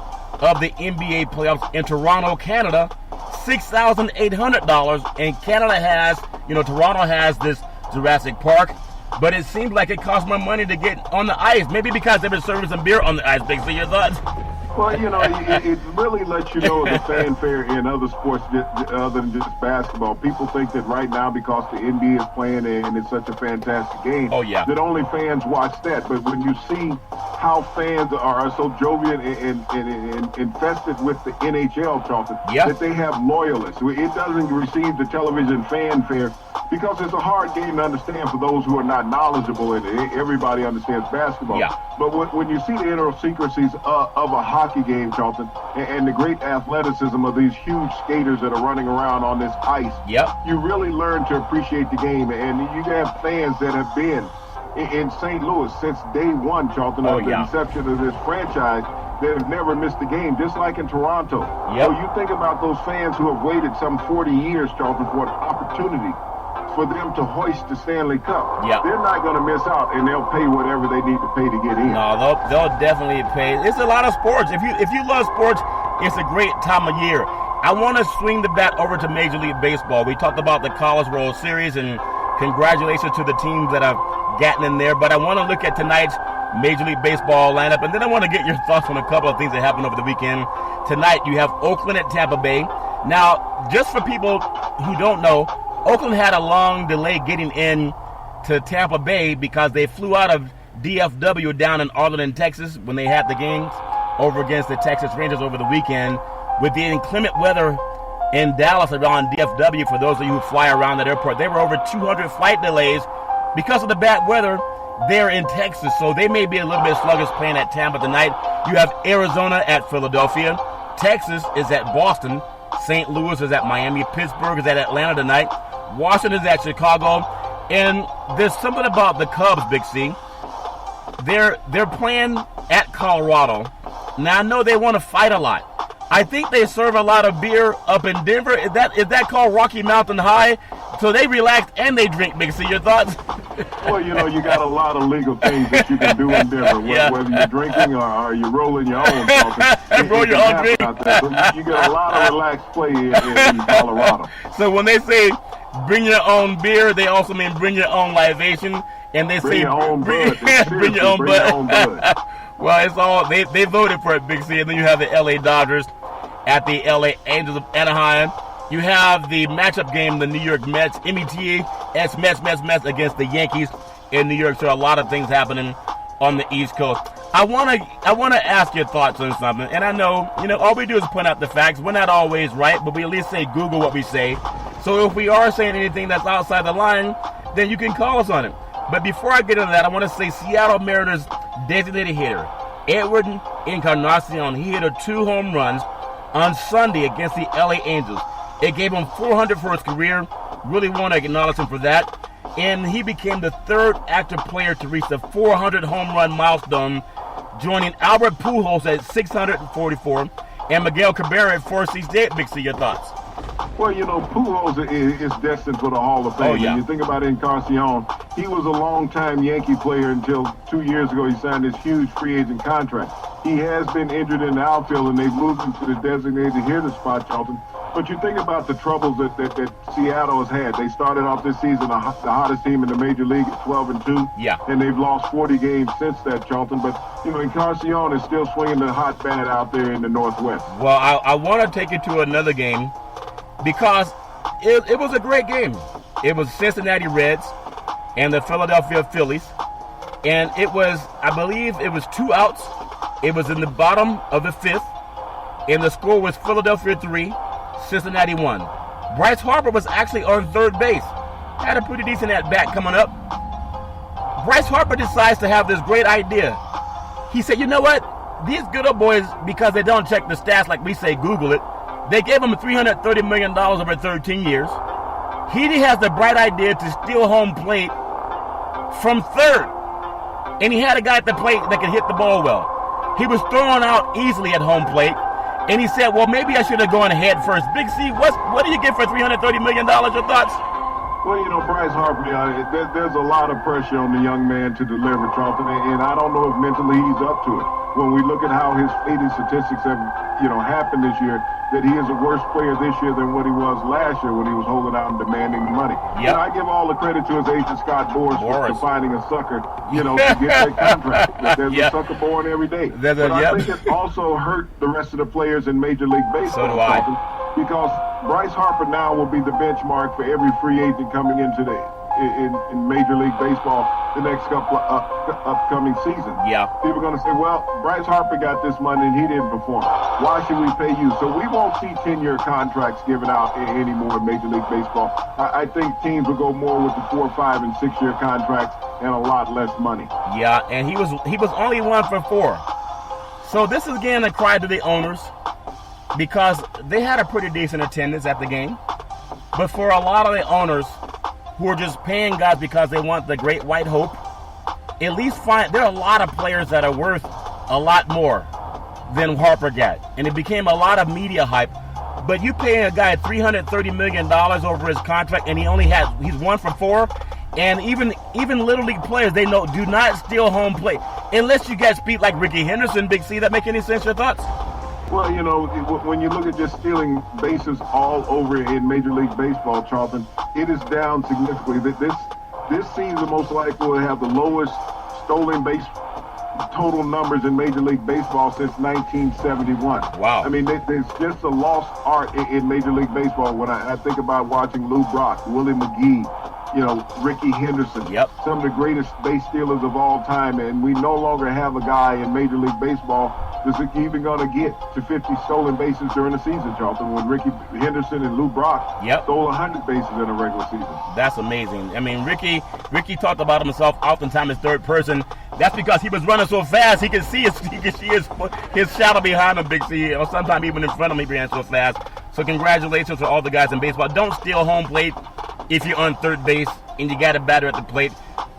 of the NBA playoffs in Toronto, Canada, $6,800. And Canada has, Toronto has this Jurassic Park, but it seems like it costs more money to get on the ice. Maybe because they've been serving some beer on the ice. Big C, your thoughts? Well, it really lets you know the fanfare in other sports other than just basketball. People think that right now, because the NBA is playing and it's such a fantastic game, that only fans watch that. But when you see how fans are so jovial and infested with the NHL, Charlton, that they have loyalists. It doesn't receive the television fanfare because it's a hard game to understand for those who are not knowledgeable in it. Everybody understands basketball. But when you see the idiosyncrasies of a hockey game, Charlton, and the great athleticism of these huge skaters that are running around on this ice, you really learn to appreciate the game. And you have fans that have been in St. Louis since day one, Charlton, of the inception of this franchise, that have never missed a game, just like in Toronto. So you think about those fans who have waited some 40 years, Charlton, for an opportunity for them to hoist the Stanley Cup. They're not going to miss out, and they'll pay whatever they need to pay to get in. No, they'll definitely pay. It's a lot of sports. If you love sports, it's a great time of year. I want to swing the bat over to Major League Baseball. We talked about the College World Series, and congratulations to the teams that have gotten in there. But I want to look at tonight's Major League Baseball lineup, and then I want to get your thoughts on a couple of things that happened over the weekend. Tonight, you have Oakland at Tampa Bay. Now, just for people who don't know, Oakland had a long delay getting in to Tampa Bay because they flew out of DFW down in Arlington, Texas when they had the games over against the Texas Rangers over the weekend. With the inclement weather in Dallas around DFW, for those of you who fly around that airport, there were over 200 flight delays because of the bad weather there in Texas. So they may be a little bit sluggish playing at Tampa tonight. You have Arizona at Philadelphia. Texas is at Boston. St. Louis is at Miami. Pittsburgh is at Atlanta tonight. Washington is at Chicago. And there's something about the Cubs, Big C. They're playing at Colorado. Now, I know they want to fight a lot. I think they serve a lot of beer up in Denver. Is that called Rocky Mountain High? So they relax and they drink, Big C. Your thoughts? Well, you got a lot of legal things that you can do in Denver, whether you're drinking or you're rolling your own. Roll your own drink. You get a lot of relaxed play in Colorado. So when they say bring your own beer, they also mean bring your own libation. And they bring say your own bud. bring your own bud. Well, it's all they voted for it, Big C. And then you have the LA Dodgers at the LA Angels of Anaheim. You have the matchup game, the New York Mets, Mets against the Yankees in New York. So a lot of things happening on the East Coast. I wanna ask your thoughts on something. And I know, all we do is point out the facts. We're not always right, but we at least say Google what we say. So if we are saying anything that's outside the line, then you can call us on it. But before I get into that, I want to say Seattle Mariners designated hitter Edward Encarnacion, he hit 2 home runs on Sunday against the LA Angels. It gave him 400 for his career. Really want to acknowledge him for that. And he became the 3rd active player to reach the 400 home run milestone, joining Albert Pujols at 644 and Miguel Cabrera at 468. Big C, your thoughts? Well, Pujols is destined for the Hall of Fame. Oh, yeah. When you think about Encarnacion, he was a long-time Yankee player until 2 years ago he signed this huge free agent contract. He has been injured in the outfield, and they've moved him to the designated hitter spot, Charlton. But you think about the troubles that Seattle has had. They started off this season the hottest team in the major league at 12-2. Yeah. And they've lost 40 games since that, Charlton. But, Encarnacion is still swinging the hot bat out there in the Northwest. Well, I want to take you to another game because it was a great game. It was Cincinnati Reds and the Philadelphia Phillies. And it was, I believe it was 2 outs. It was in the bottom of the 5th. And the score was Philadelphia 3, Cincinnati 1. Bryce Harper was actually on 3rd base. Had a pretty decent at-bat coming up. Bryce Harper decides to have this great idea. He said, you know what? These good old boys, because they don't check the stats like we say, Google it, they gave him $330 million over 13 years. He has the bright idea to steal home plate from 3rd. And he had a guy at the plate that could hit the ball well. He was thrown out easily at home plate. And he said, well, maybe I should have gone head first. Big C, what do you get for $330 million? Your thoughts? Well, Bryce Harper, there's a lot of pressure on the young man to deliver, Charlton, and I don't know if mentally he's up to it. When we look at how his fleeting statistics have, happened this year, that he is a worse player this year than what he was last year when he was holding out and demanding the money. Yep. And I give all the credit to his agent, Scott Boras, for finding a sucker, to get that contract. There's a sucker born every day. But I think it also hurt the rest of the players in Major League Baseball. So do I. Because Bryce Harper now will be the benchmark for every free agent coming into in Major League Baseball the next couple upcoming seasons. Yeah. People are going to say, well, Bryce Harper got this money and he didn't perform. Why should we pay you? So we won't see 10-year contracts given out anymore in Major League Baseball. I think teams will go more with the 4-, 5-, and 6-year contracts and a lot less money. Yeah, and he was only 1 for 4. So this is again a cry to the owners because they had a pretty decent attendance at the game. But for a lot of the owners who are just paying guys because they want the great white hope, at least there are a lot of players that are worth a lot more than Harper got. And it became a lot of media hype. But you paying a guy $330 million over his contract and he's 1 for 4. And even Little League players, they know, do not steal home plate. Unless you get speed like Ricky Henderson, Big C. That make any sense? Your thoughts? Well, when you look at just stealing bases all over in Major League Baseball, Charlton, it is down significantly. This season most likely will have the lowest stolen base total numbers in Major League Baseball since 1971. Wow. I mean, there's just a lost art in Major League Baseball when I think about watching Lou Brock, Willie McGee, Ricky Henderson, some of the greatest base stealers of all time, and we no longer have a guy in Major League Baseball that's even going to get to 50 stolen bases during the season, Charlton, when Ricky Henderson and Lou Brock stole 100 bases in a regular season. That's amazing. I mean, Ricky talked about himself oftentimes in third person. That's because he was running so fast he could see his shadow behind him, Big C, or sometimes even in front of him, he ran so fast. So congratulations to all the guys in baseball. Don't steal home plate if you're on third base and you got a batter at the plate.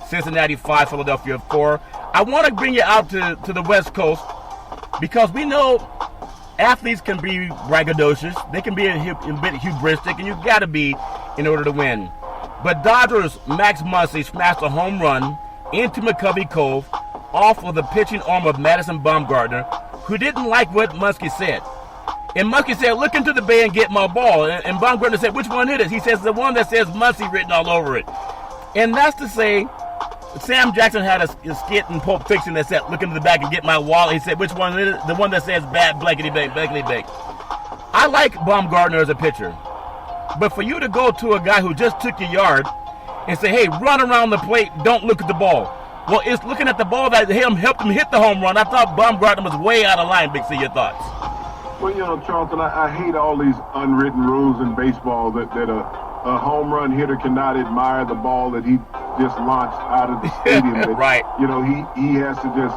Cincinnati 5, Philadelphia 4. I want to bring you out to the West Coast because we know athletes can be braggadocious. They can be a bit hubristic, and you got to be in order to win. But Dodgers' Max Muncy smashed a home run into McCovey Cove off of the pitching arm of Madison Bumgarner, who didn't like what Muskie said. And Muskie said, look into the bay and get my ball. And Bumgarner said, which one it is? He says, the one that says Muncy written all over it. And that's to say, Sam Jackson had a skit in Pulp Fiction that said, look into the back and get my wallet. He said, which one is it? The one that says bad blankety blank, blankety blank. I like Bumgarner as a pitcher. But for you to go to a guy who just took your yard and say, hey, run around the plate, don't look at the ball. Well, it's looking at the ball that helped him hit the home run. I thought Bumgarner was way out of line, Big C. Your thoughts? Well, Charlton, I hate all these unwritten rules in baseball that a home run hitter cannot admire the ball that he just launched out of the stadium. Right. He has to just,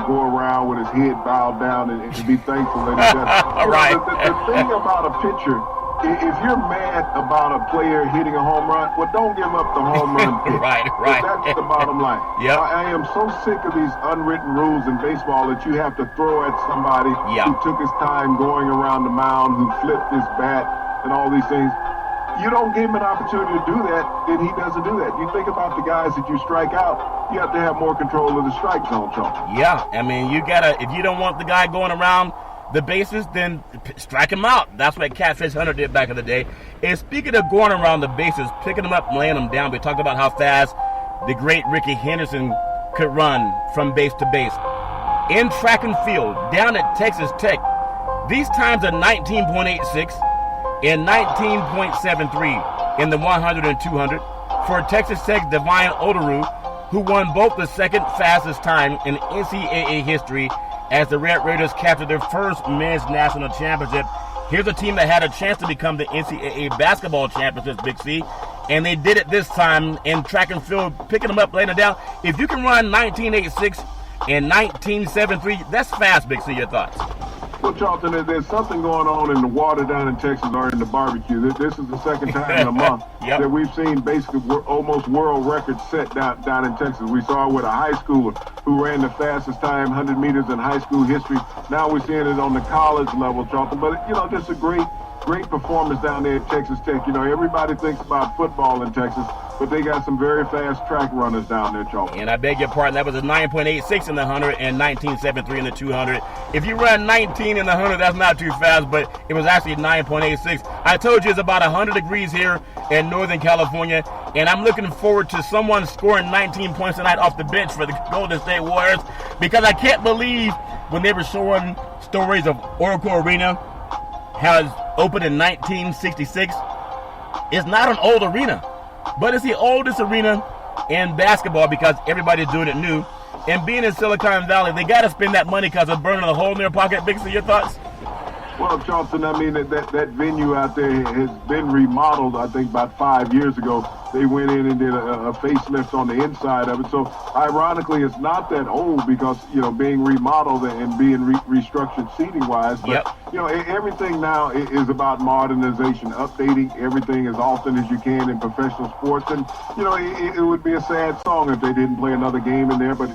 go around with his head bowed down and be thankful that he does. Right. The thing about a pitcher, if you're mad about a player hitting a home run, well, don't give up the home run pitch. Right. That's the bottom line. Yep. I am so sick of these unwritten rules in baseball that you have to throw at somebody who took his time going around the mound, who flipped his bat, and all these things. You don't give him an opportunity to do that, then he doesn't do that. You think about the guys that you strike out, you have to have more control of the strike zone, Charlton. Yeah, I mean, if you don't want the guy going around the bases, then strike him out. That's what Catfish Hunter did back in the day. And speaking of going around the bases, picking them up, laying them down, we talked about how fast the great Ricky Henderson could run from base to base. In track and field, down at Texas Tech, these times are 19.86 and 19.73 in the 100 and 200 for Texas Tech's Divine Odoru, who won both the second fastest time in NCAA history as the Red Raiders captured their first men's national championship. Here's a team that had a chance to become the NCAA basketball champions, Big C, and they did it this time in track and field, picking them up, laying it down. If you can run 19.86 and 19.73, that's fast, Big C. Your thoughts? Well, Charlton, there's something going on in the water down in Texas or in the barbecue. This is the second time in a month that we've seen basically almost world records set down in Texas. We saw it with a high schooler who ran the fastest time, 100 meters in high school history. Now we're seeing it on the college level, Charlton. But, just a great performance down there at Texas Tech. Everybody thinks about football in Texas, but they got some very fast track runners down there, Charlton. And I beg your pardon, that was a 9.86 in the 100 and 19.73 in the 200. If you run 19 in the 100, that's not too fast, but it was actually 9.86. I told you it's about 100 degrees here in Northern California, and I'm looking forward to someone scoring 19 points tonight off the bench for the Golden State Warriors, because I can't believe when they were showing stories of Oracle Arena, how it opened in 1966. It's not an old arena, but it's the oldest arena in basketball because everybody's doing it new. And being in Silicon Valley, they got to spend that money because of burning a hole in their pocket. Big C, your thoughts? Well, Charlton, I mean, that venue out there has been remodeled, I think, about 5 years ago. They went in and did a facelift on the inside of it. So, ironically, it's not that old because, being remodeled and being restructured seating-wise. But, everything now is about modernization, updating everything as often as you can in professional sports. And, it would be a sad song if they didn't play another game in there. But,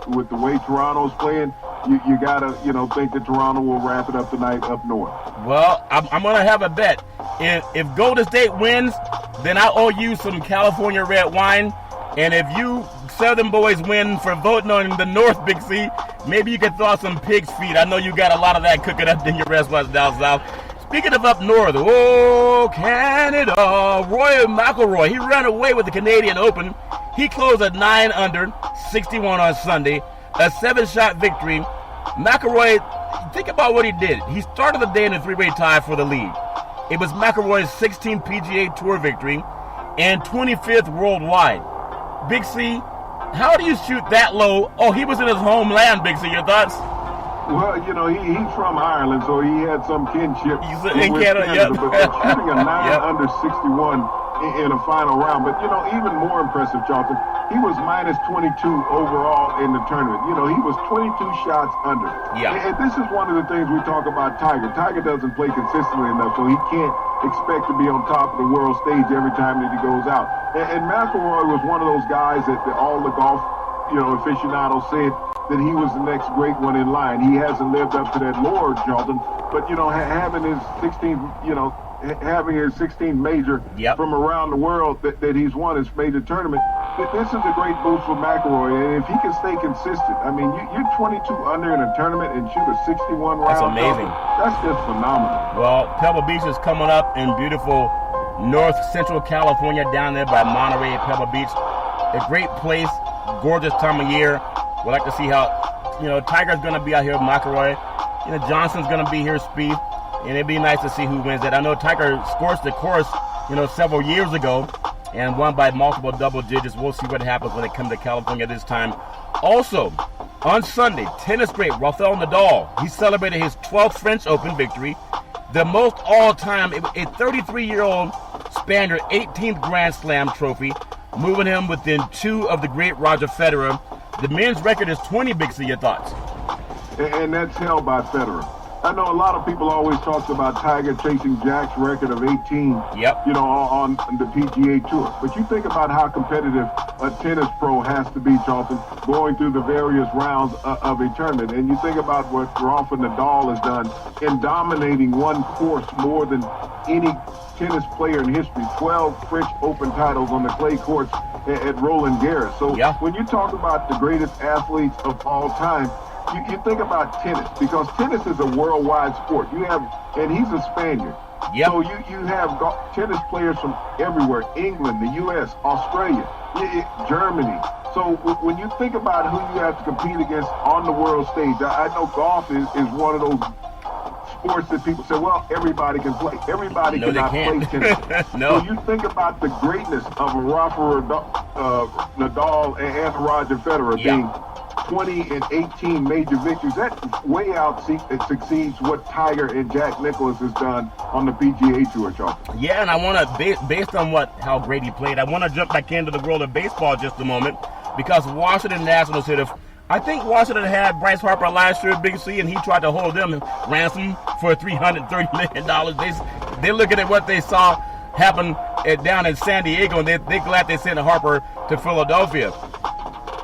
with the way Toronto's playing, you got to, think that Toronto will wrap it up tonight up north. Well, I'm going to have a bet. If Golden State wins, then I owe you some California red wine. And if you Southern boys win for voting on the North, Big C, maybe you could throw out some pig's feet. I know you got a lot of that cooking up in your restaurants down south. Speaking of up north, Canada, Rory McIlroy, he ran away with the Canadian Open. He closed at 9 under, 61 on Sunday, a 7-shot victory. McIlroy, think about what he did. He started the day in a 3-way tie for the lead. It was McIlroy's 16th PGA Tour victory and 25th worldwide. Big C, how do you shoot that low? Oh, he was in his homeland, Big C. Your thoughts? Well, you know, he's from Ireland, so he had some kinship in Canada. Yep. But shooting a 9 yep. under 61 in a final round. But, you know, even more impressive, Charlton, he was minus 22 overall in the tournament. You know, he was 22 shots under. Yeah. And this is one of the things we talk about Tiger. Tiger doesn't play consistently enough, so he can't expect to be on top of the world stage every time that he goes out. And McIlroy was one of those guys that all the golf, you know, aficionados said that he was the next great one in line. He hasn't lived up to that lore, Charlton. But, you know, having his 16th, you know, having his 16th major yep. from around the world that he's won his major tournament, this is a great boost for McIlroy. And if he can stay consistent, I mean, you're 22 under in a tournament and shoot a 61 round. That's amazing. That's just phenomenal. Well, Pebble Beach is coming up in beautiful North Central California, down there by Monterey, Pebble Beach. A great place, gorgeous time of year. We'd like to see how, you know, Tiger's going to be out here with McIlroy. You know, Johnson's going to be here, Spieth. And it'd be nice to see who wins that. I know Tiger scorched the course, you know, several years ago and won by multiple double digits. We'll see what happens when it comes to California this time. Also, on Sunday, tennis great Rafael Nadal. He celebrated his 12th French Open victory, the most all-time, a 33-year-old Spaniard 18th Grand Slam trophy, moving him within 2 of the great Roger Federer. The men's record is 20, Big C. Your thoughts? And that's held by Federer. I know a lot of people always talk about Tiger chasing Jack's record of 18, yep. you know, on the PGA Tour. But you think about how competitive a tennis pro has to be, Charlton, going through the various rounds of a tournament. And you think about what Rafa Nadal has done in dominating one course more than any tennis player in history. 12 French Open titles on the clay courts at Roland Garros. So yeah. when you talk about the greatest athletes of all time, you think about tennis, because tennis is a worldwide sport. You have, and he's a Spaniard. Yep. So you have tennis players from everywhere: England, the U.S., Australia, Germany. So when you think about who you have to compete against on the world stage, I know golf is one of those sports that people say, well, everybody can play. Everybody cannot play tennis. No. So you think about the greatness of Rafa Nadal and Roger Federer being 20 and 18 major victories. That way out succeeds what Tiger and Jack Nicklaus has done on the PGA Tour, Charlton. Yeah, and I want to, based on how great he played, I want to jump back into the world of baseball just a moment, because Washington Nationals I think Washington had Bryce Harper last year at Big C, and he tried to hold them ransom for $330 million. They're looking at what they saw happen down in San Diego, and they're glad they sent Harper to Philadelphia.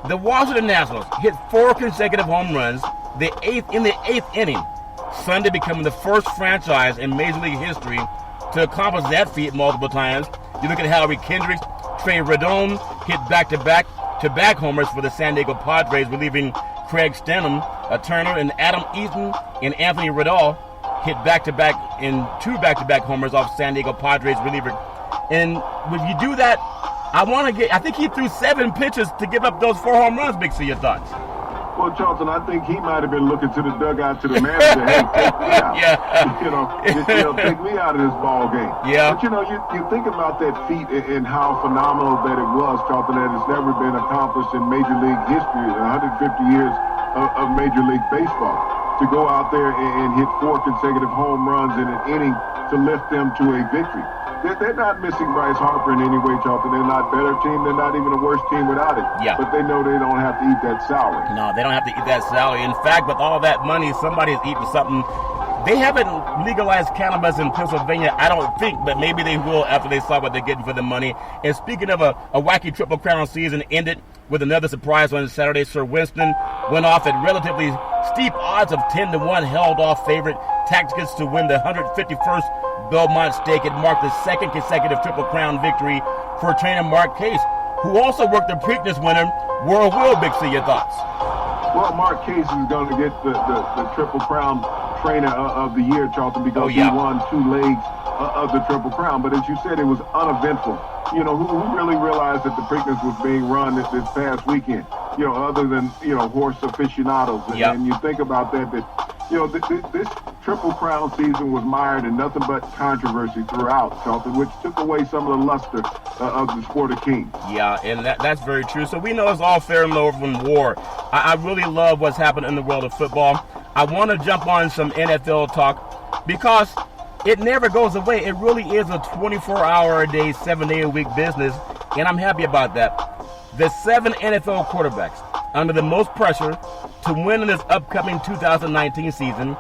The Washington Nationals hit 4 consecutive home runs in the 8th inning, Sunday becoming the first franchise in Major League history to accomplish that feat multiple times. You look at Harry Kendricks, Trey Rodon hit back-to-back homers for the San Diego Padres, relieving Craig Stenham, Turner, and Adam Eaton and Anthony Rizzo hit back-to-back in 2 back-to-back homers off San Diego Padres reliever. And if you do that, I think he threw 7 pitches to give up those 4 home runs. Big C, your thoughts? Well, Charlton, I think he might have been looking to the dugout to the manager, hey, take me out. Yeah. Take me out of this ball game. Yeah. But, you think about that feat and how phenomenal that it was, Charlton, that it's never been accomplished in Major League history, 150 years of Major League Baseball, to go out there and hit 4 consecutive home runs in an inning to lift them to a victory. They're not missing Bryce Harper in any way, Charlton. They're not a better team. They're not even a worse team without it. Yeah. But they know they don't have to eat that salary. No, they don't have to eat that salary. In fact, with all that money, somebody's eating something. They haven't legalized cannabis in Pennsylvania, I don't think, but maybe they will after they saw what they're getting for the money. And speaking of a wacky Triple Crown season, ended with another surprise on Saturday. Sir Winston went off at relatively steep odds of 10-1, held off favorite Tacticus to win the 151st Belmont Stake. It marked the 2nd consecutive Triple Crown victory for trainer Mark Case, who also worked the Preakness winner, World Will. Big C, your thoughts? Well, Mark Case is going to get the Triple Crown trainer of the year, Charlton, because he won 2 legs of the Triple Crown. But as you said, it was uneventful. Who really realized that the Preakness was being run this past weekend? other than, horse aficionados. Yep. And you think about that, this Triple Crown season was mired in nothing but controversy throughout, Charlton, which took away some of the luster of the sport of kings. Yeah, and that's very true. So we know it's all fair and low in war. I really love what's happening in the world of football. I want to jump on some NFL talk because it never goes away. It really is a 24-hour-a-day, 7-day-a-week business, and I'm happy about that. The 7 NFL quarterbacks under the most pressure to win in this upcoming 2019 season.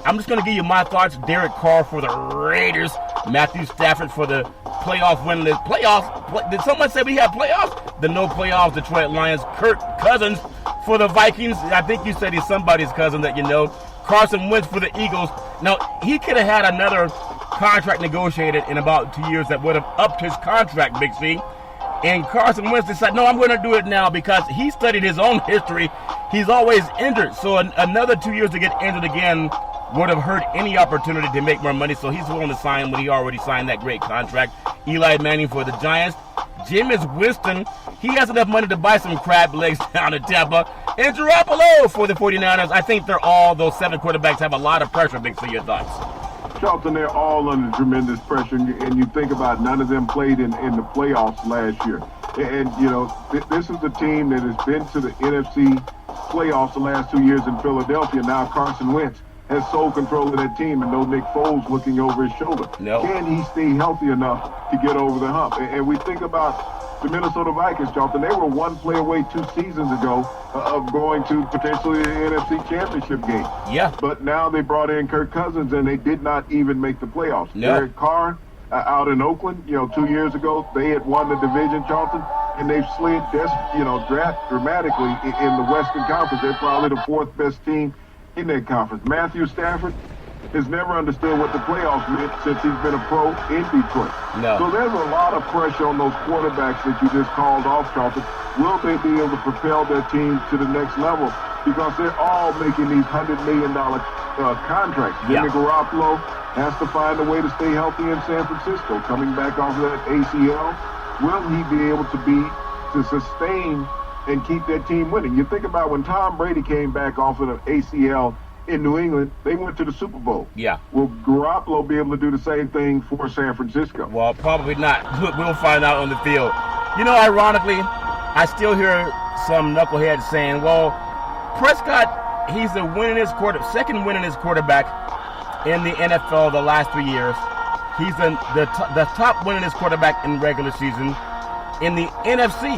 I'm just going to give you my thoughts. Derek Carr for the Raiders. Matthew Stafford for the playoff win. The playoffs. Did someone say we have playoffs? The no playoffs Detroit Lions. Kirk Cousins for the Vikings. I think you said he's somebody's cousin that you know. Carson Wentz for the Eagles. Now, he could have had another contract negotiated in about 2 years that would have upped his contract, Big C. And Carson Wentz decided, no, I'm going to do it now because he studied his own history. He's always injured. So another 2 years to get injured again would have hurt any opportunity to make more money. So he's willing to sign when he already signed that great contract. Eli Manning for the Giants. Jameis Winston, he has enough money to buy some crab legs down in Tampa. And Garoppolo for the 49ers. I think those 7 quarterbacks have a lot of pressure. Big for your thoughts. Charlton, they're all under tremendous pressure, and you think about none of them played in the playoffs last year. And, this is a team that has been to the NFC playoffs the last 2 years in Philadelphia. Now Carson Wentz has sole control of that team and no Nick Foles looking over his shoulder. No. Can he stay healthy enough to get over the hump? And we think about the Minnesota Vikings, Charlton. They were one play away 2 seasons ago of going to potentially the NFC Championship game. Yeah. But now they brought in Kirk Cousins, and they did not even make the playoffs. No. Derek Carr out in Oakland, 2 years ago, they had won the division, Charlton, and they've slid dramatically in the Western Conference. They're probably the 4th best team in that conference. Matthew Stafford has never understood what the playoffs meant since he's been a pro in Detroit. No. So there's a lot of pressure on those quarterbacks that you just called off, Charlton. Will they be able to propel their team to the next level? Because they're all making these $100 million contracts. Jimmy Garoppolo has to find a way to stay healthy in San Francisco. Coming back off of that ACL, will he be able to sustain and keep that team winning? You think about when Tom Brady came back off of the ACL in New England, they went to the Super Bowl. Yeah. Will Garoppolo be able to do the same thing for San Francisco? Well, probably not. We'll find out on the field. Ironically, I still hear some knuckleheads saying, well, Prescott, he's the second winningest quarterback in the NFL the last 3 years. He's the top winningest quarterback in regular season in the NFC.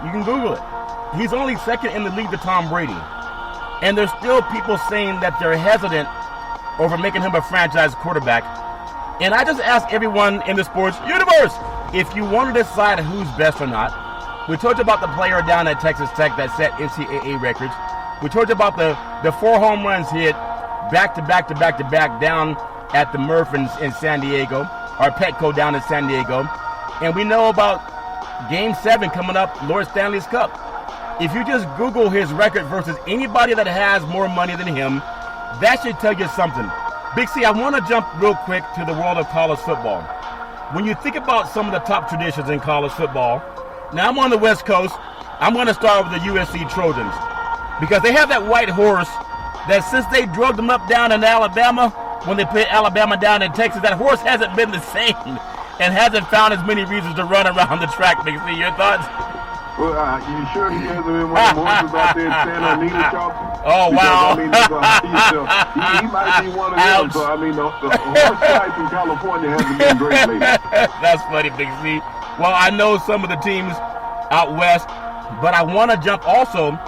You can Google it. He's only second in the league to Tom Brady. And there's still people saying that they're hesitant over making him a franchise quarterback. And I just ask everyone in the sports universe, if you want to decide who's best or not. We talked about the player down at Texas Tech that set NCAA records. We talked about the 4 home runs hit back to back down at the Murph in San Diego, or Petco down in San Diego. And we know about Game 7 coming up, Lord Stanley's Cup. If you just Google his record versus anybody that has more money than him, that should tell you something. Big C, I want to jump real quick to the world of college football. When you think about some of the top traditions in college football, now I'm on the West Coast, I'm going to start with the USC Trojans. Because they have that white horse that since they drugged them up down in Alabama, when they played Alabama down in Texas, that horse hasn't been the same and hasn't found as many reasons to run around the track. Big C, your thoughts? Well, you sure he hasn't been one of the horses out there in Santa Anita, Charlton? Oh, wow. He might be one of them. So, the horse type in California hasn't been great lately. That's funny, Big C. Well, I know some of the teams out west, but I want to jump also.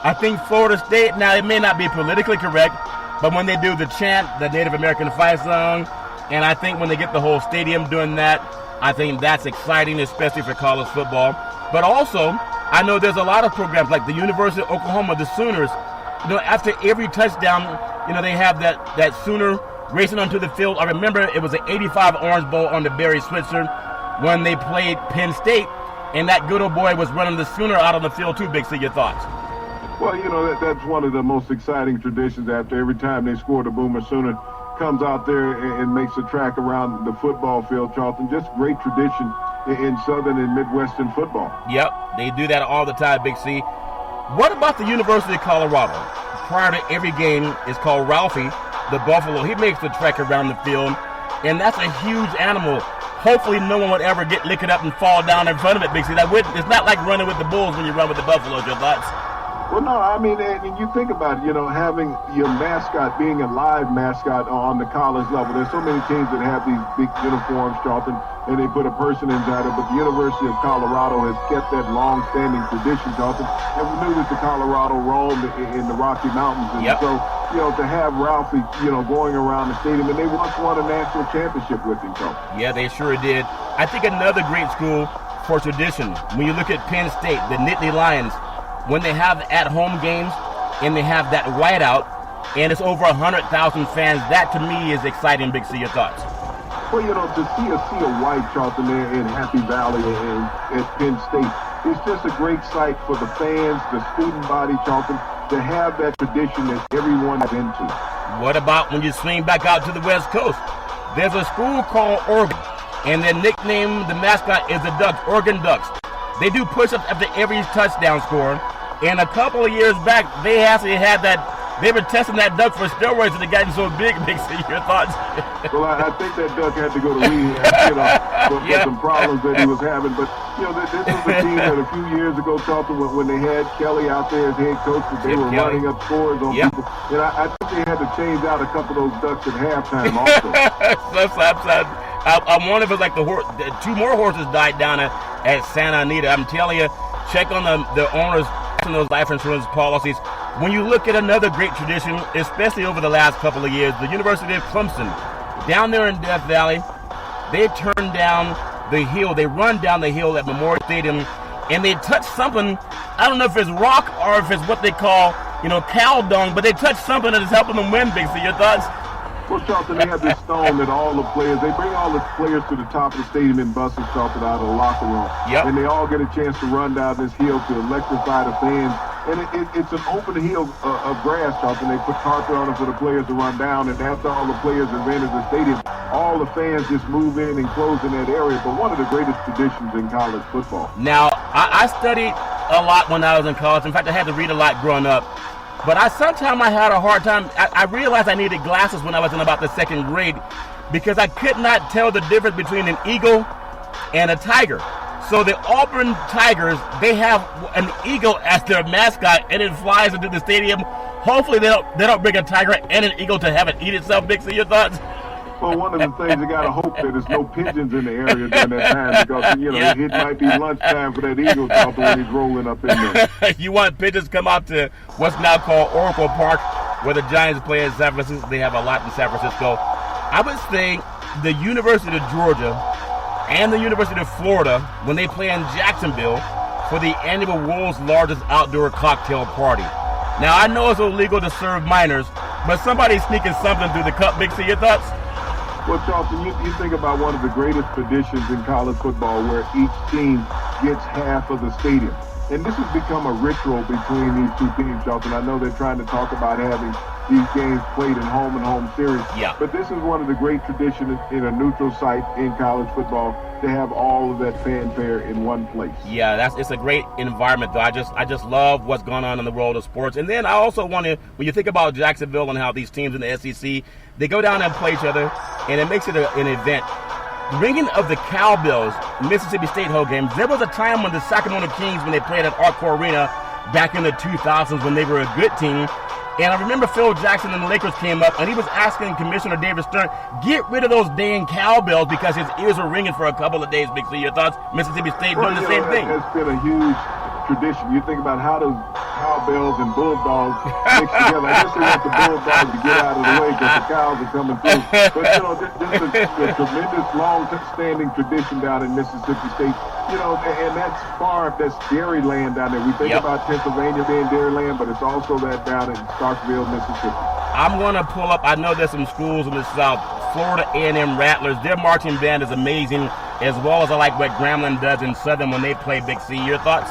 I think Florida State, now it may not be politically correct, but when they do the chant, the Native American fight song, and I think when they get the whole stadium doing that, I think that's exciting, especially for college football. But also, I know there's a lot of programs like the University of Oklahoma, the Sooners. After every touchdown, they have that Sooner racing onto the field. I remember it was an 85 Orange Bowl on the Barry Switzer when they played Penn State, and that good old boy was running the Sooner out on the field too. Big C, your thoughts? Well, that's one of the most exciting traditions. After every time they score, the Boomer Sooner comes out there and makes a track around the football field, Charlton. Just great tradition in Southern and Midwestern football. Yep, they do that all the time, Big C. What about the University of Colorado? Prior to every game, it's called Ralphie, the buffalo. He makes the trek around the field, and that's a huge animal. Hopefully no one would ever get licked up and fall down in front of it, Big C. It's not like running with the bulls when you run with the buffaloes. Your thoughts? Well, no, I mean, and you think about it, having your mascot being a live mascot on the college level. There's so many teams that have these big uniforms, Charlton, and they put a person inside it, but the University of Colorado has kept that long-standing tradition, Charlton. And we knew that the Colorado roamed in the Rocky Mountains. And so, to have Ralphie, going around the stadium, and they once won a national championship with him, Charlton. Yeah, they sure did. I think another great school for tradition, when you look at Penn State, the Nittany Lions, when they have at-home games and they have that whiteout and it's over 100,000 fans, that to me is exciting. Big C, your thoughts? Well, to see a sea of white, Charlton, there in Happy Valley and at Penn State, it's just a great sight for the fans, the student body, Charlton, to have that tradition that everyone is into. What about when you swing back out to the West Coast? There's a school called Oregon, and their nickname, the mascot, is the Ducks, Oregon Ducks. They do push-ups after every touchdown score. And a couple of years back, they actually had they were testing that duck for steroids and it got so big. Big C, your thoughts? Well, I think that duck had to go to rehab, for some problems that he was having. But, this was a team that a few years ago, Charlton, when they had Kelly out there as head coach, that they were running up scores on people. And I think they had to change out a couple of those ducks at halftime also. I wonder if it's like the two more horses died down at Santa Anita. I'm telling you, check on the owners and those life insurance policies. When you look at another great tradition, especially over the last couple of years, the University of Clemson, down there in Death Valley, they turn down the hill. They run down the hill at Memorial Stadium, and they touch something. I don't know if it's rock or if it's what they call, cow dung, but they touch something that is helping them win. Big C, your thoughts? Well, Charlton, they have this stone that all the players, they bring all the players to the top of the stadium in buses, Charlton, out of the locker room. And they all get a chance to run down this hill to electrify the fans. And it's an open hill of grass, Charlton. They put carpet on it for the players to run down. And after all the players have entered the stadium, all the fans just move in and close in that area. But one of the greatest traditions in college football. Now, I studied a lot when I was in college. In fact, I had to read a lot growing up. But sometimes I had a hard time. I realized I needed glasses when I was in about the second grade because I could not tell the difference between an eagle and a tiger. So the Auburn Tigers, they have an eagle as their mascot, and it flies into the stadium. Hopefully they don't bring a tiger and an eagle to have it eat itself. Big C, your thoughts? Well, one of the things you got to hope that there's no pigeons in the area during that time because, it might be lunchtime for that eagle when he's rolling up in there. You want pigeons to come out to what's now called Oracle Park where the Giants play in San Francisco. They have a lot in San Francisco. I would say the University of Georgia and the University of Florida, when they play in Jacksonville for the annual world's largest outdoor cocktail party. Now, I know it's illegal to serve minors, but somebody's sneaking something through the cup. Big C, your thoughts? Well, Charlton, you think about one of the greatest traditions in college football where each team gets half of the stadium. And this has become a ritual between these two teams, Charlton. I know they're trying to talk about having these games played in home and home series. But this is one of the great traditions in a neutral site in college football to have all of that fanfare in one place. Yeah, it's a great environment, though. I just love what's going on in the world of sports. And then I also want to, when you think about Jacksonville and how these teams in the SEC, they go down and play each other, and it makes it an event. Ringing of the cowbells, Mississippi State home games. There was a time when the Sacramento Kings, when they played at Arco Arena back in the 2000s when they were a good team. And I remember Phil Jackson and the Lakers came up, and he was asking Commissioner David Stern, get rid of those dang cowbells because his ears were ringing for a couple of days. Big C, your thoughts? Mississippi State doing the same thing. It's been a huge tradition. You think about how does cowbells and bulldogs mix together. I guess they want the bulldogs to get out of the way because the cows are coming through. But, this is a tremendous, long-standing tradition down in Mississippi State. And that's Dairyland down there. We think about Pennsylvania being Dairyland, but it's also that down in Starkville, Mississippi. I'm going to pull up, I know there's some schools in the South, Florida A&M Rattlers. Their marching band is amazing, as well as I like what Grambling does in Southern when they play Big C. Your thoughts?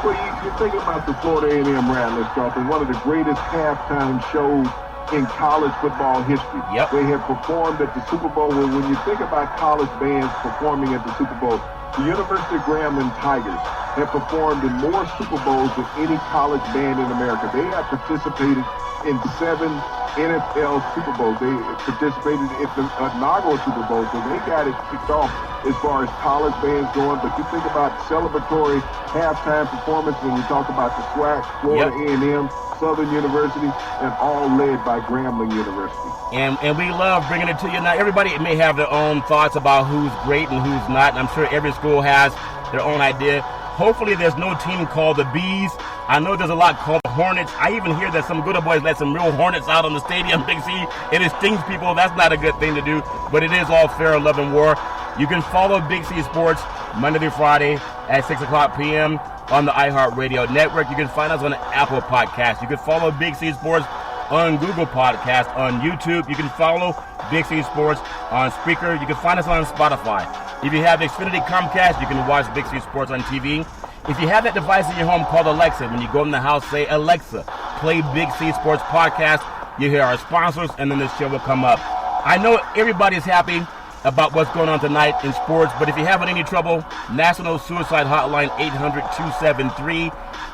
Well, you think about the Florida A&M Rattlers, Charlton, one of the greatest halftime shows in college football history. They have performed at the Super Bowl. When you think about college bands performing at the Super Bowl, the University of Grambling Tigers have performed in more Super Bowls than any college band in America. They have participated in 7 NFL Super Bowls. They participated in the inaugural Super Bowl, so they got it kicked off as far as college bands going. But you think about celebratory halftime performance when you talk about the SWAC, Florida A&M, Southern University, and all led by Grambling University. And we love bringing it to you. Now, everybody may have their own thoughts about who's great and who's not, and I'm sure every school has their own idea. Hopefully there's no team called the Bees. I know there's a lot called the Hornets. I even hear that some good boys let some real Hornets out on the stadium, Big C. It stings people. That's not a good thing to do, but it is all fair love and war. You can follow Big C Sports Monday through Friday at 6 o'clock p.m. on the iHeartRadio network. You can find us on Apple Podcasts. You can follow Big C Sports on Google Podcasts, on YouTube. You can follow Big C Sports on Spreaker. You can find us on Spotify. If you have Xfinity Comcast, you can watch Big C Sports on TV. If you have that device in your home called Alexa, when you go in the house, say, Alexa, play Big C Sports Podcast. You hear our sponsors, and then the show will come up. I know everybody's happy about what's going on tonight in sports, but if you're having any trouble, National Suicide Hotline,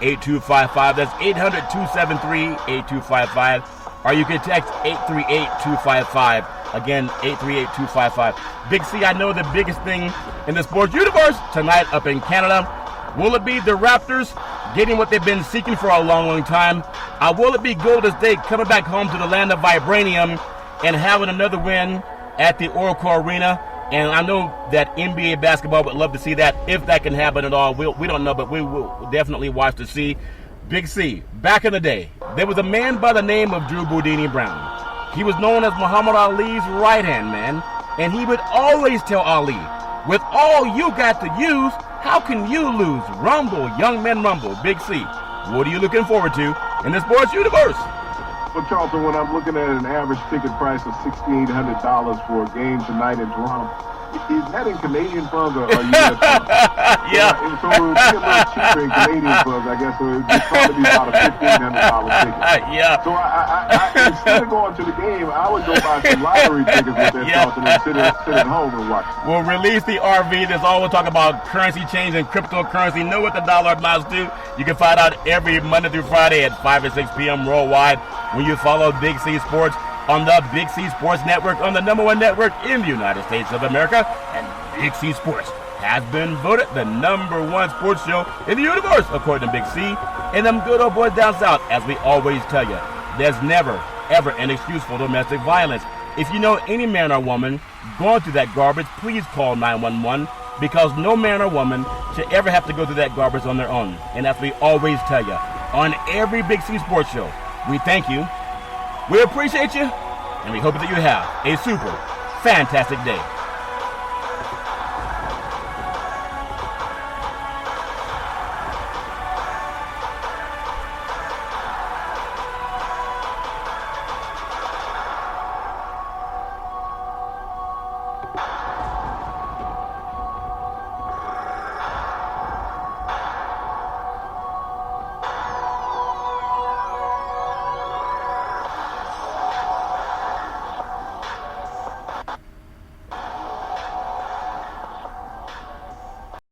800-273-8255. That's 800-273-8255. Or you can text 838-255. Again, 838-255. Big C, I know the biggest thing in the sports universe tonight up in Canada. Will it be the Raptors getting what they've been seeking for a long, long time? Will it be Golden State coming back home to the land of vibranium and having another win at the Oracle Arena? And I know that NBA basketball would love to see that, if that can happen at all. We don't know, but we will definitely watch to see. Big C, back in the day, there was a man by the name of Drew Boudini Brown. He was known as Muhammad Ali's right-hand man, and he would always tell Ali, with all you got to use, how can you lose? Rumble, young men rumble. Big C, what are you looking forward to in the sports universe? Well, Charlton, when I'm looking at an average ticket price of $6,800 for a game tonight in Toronto, is that in Canadian funds or U.S. funds? Yeah. So it would be a little cheaper in Canadian funds, I guess. So it would probably be about a $1,500 ticket. Yeah. So I instead of going to the game, I would go buy some lottery tickets with that Charlton and sit at home and watch. We'll release the RV. There's always talk about currency change and cryptocurrency. Know what the dollar amounts to. You can find out every Monday through Friday at 5 and 6 p.m. worldwide when you follow Big C Sports on the Big C Sports Network, on the #1 network in the United States of America. And Big C Sports has been voted the #1 sports show in the universe, according to Big C. And them good old boys down south, as we always tell you, there's never, ever an excuse for domestic violence. If you know any man or woman going through that garbage, please call 911, because no man or woman should ever have to go through that garbage on their own. And as we always tell you, on every Big C Sports show, we thank you, we appreciate you, and we hope that you have a super fantastic day.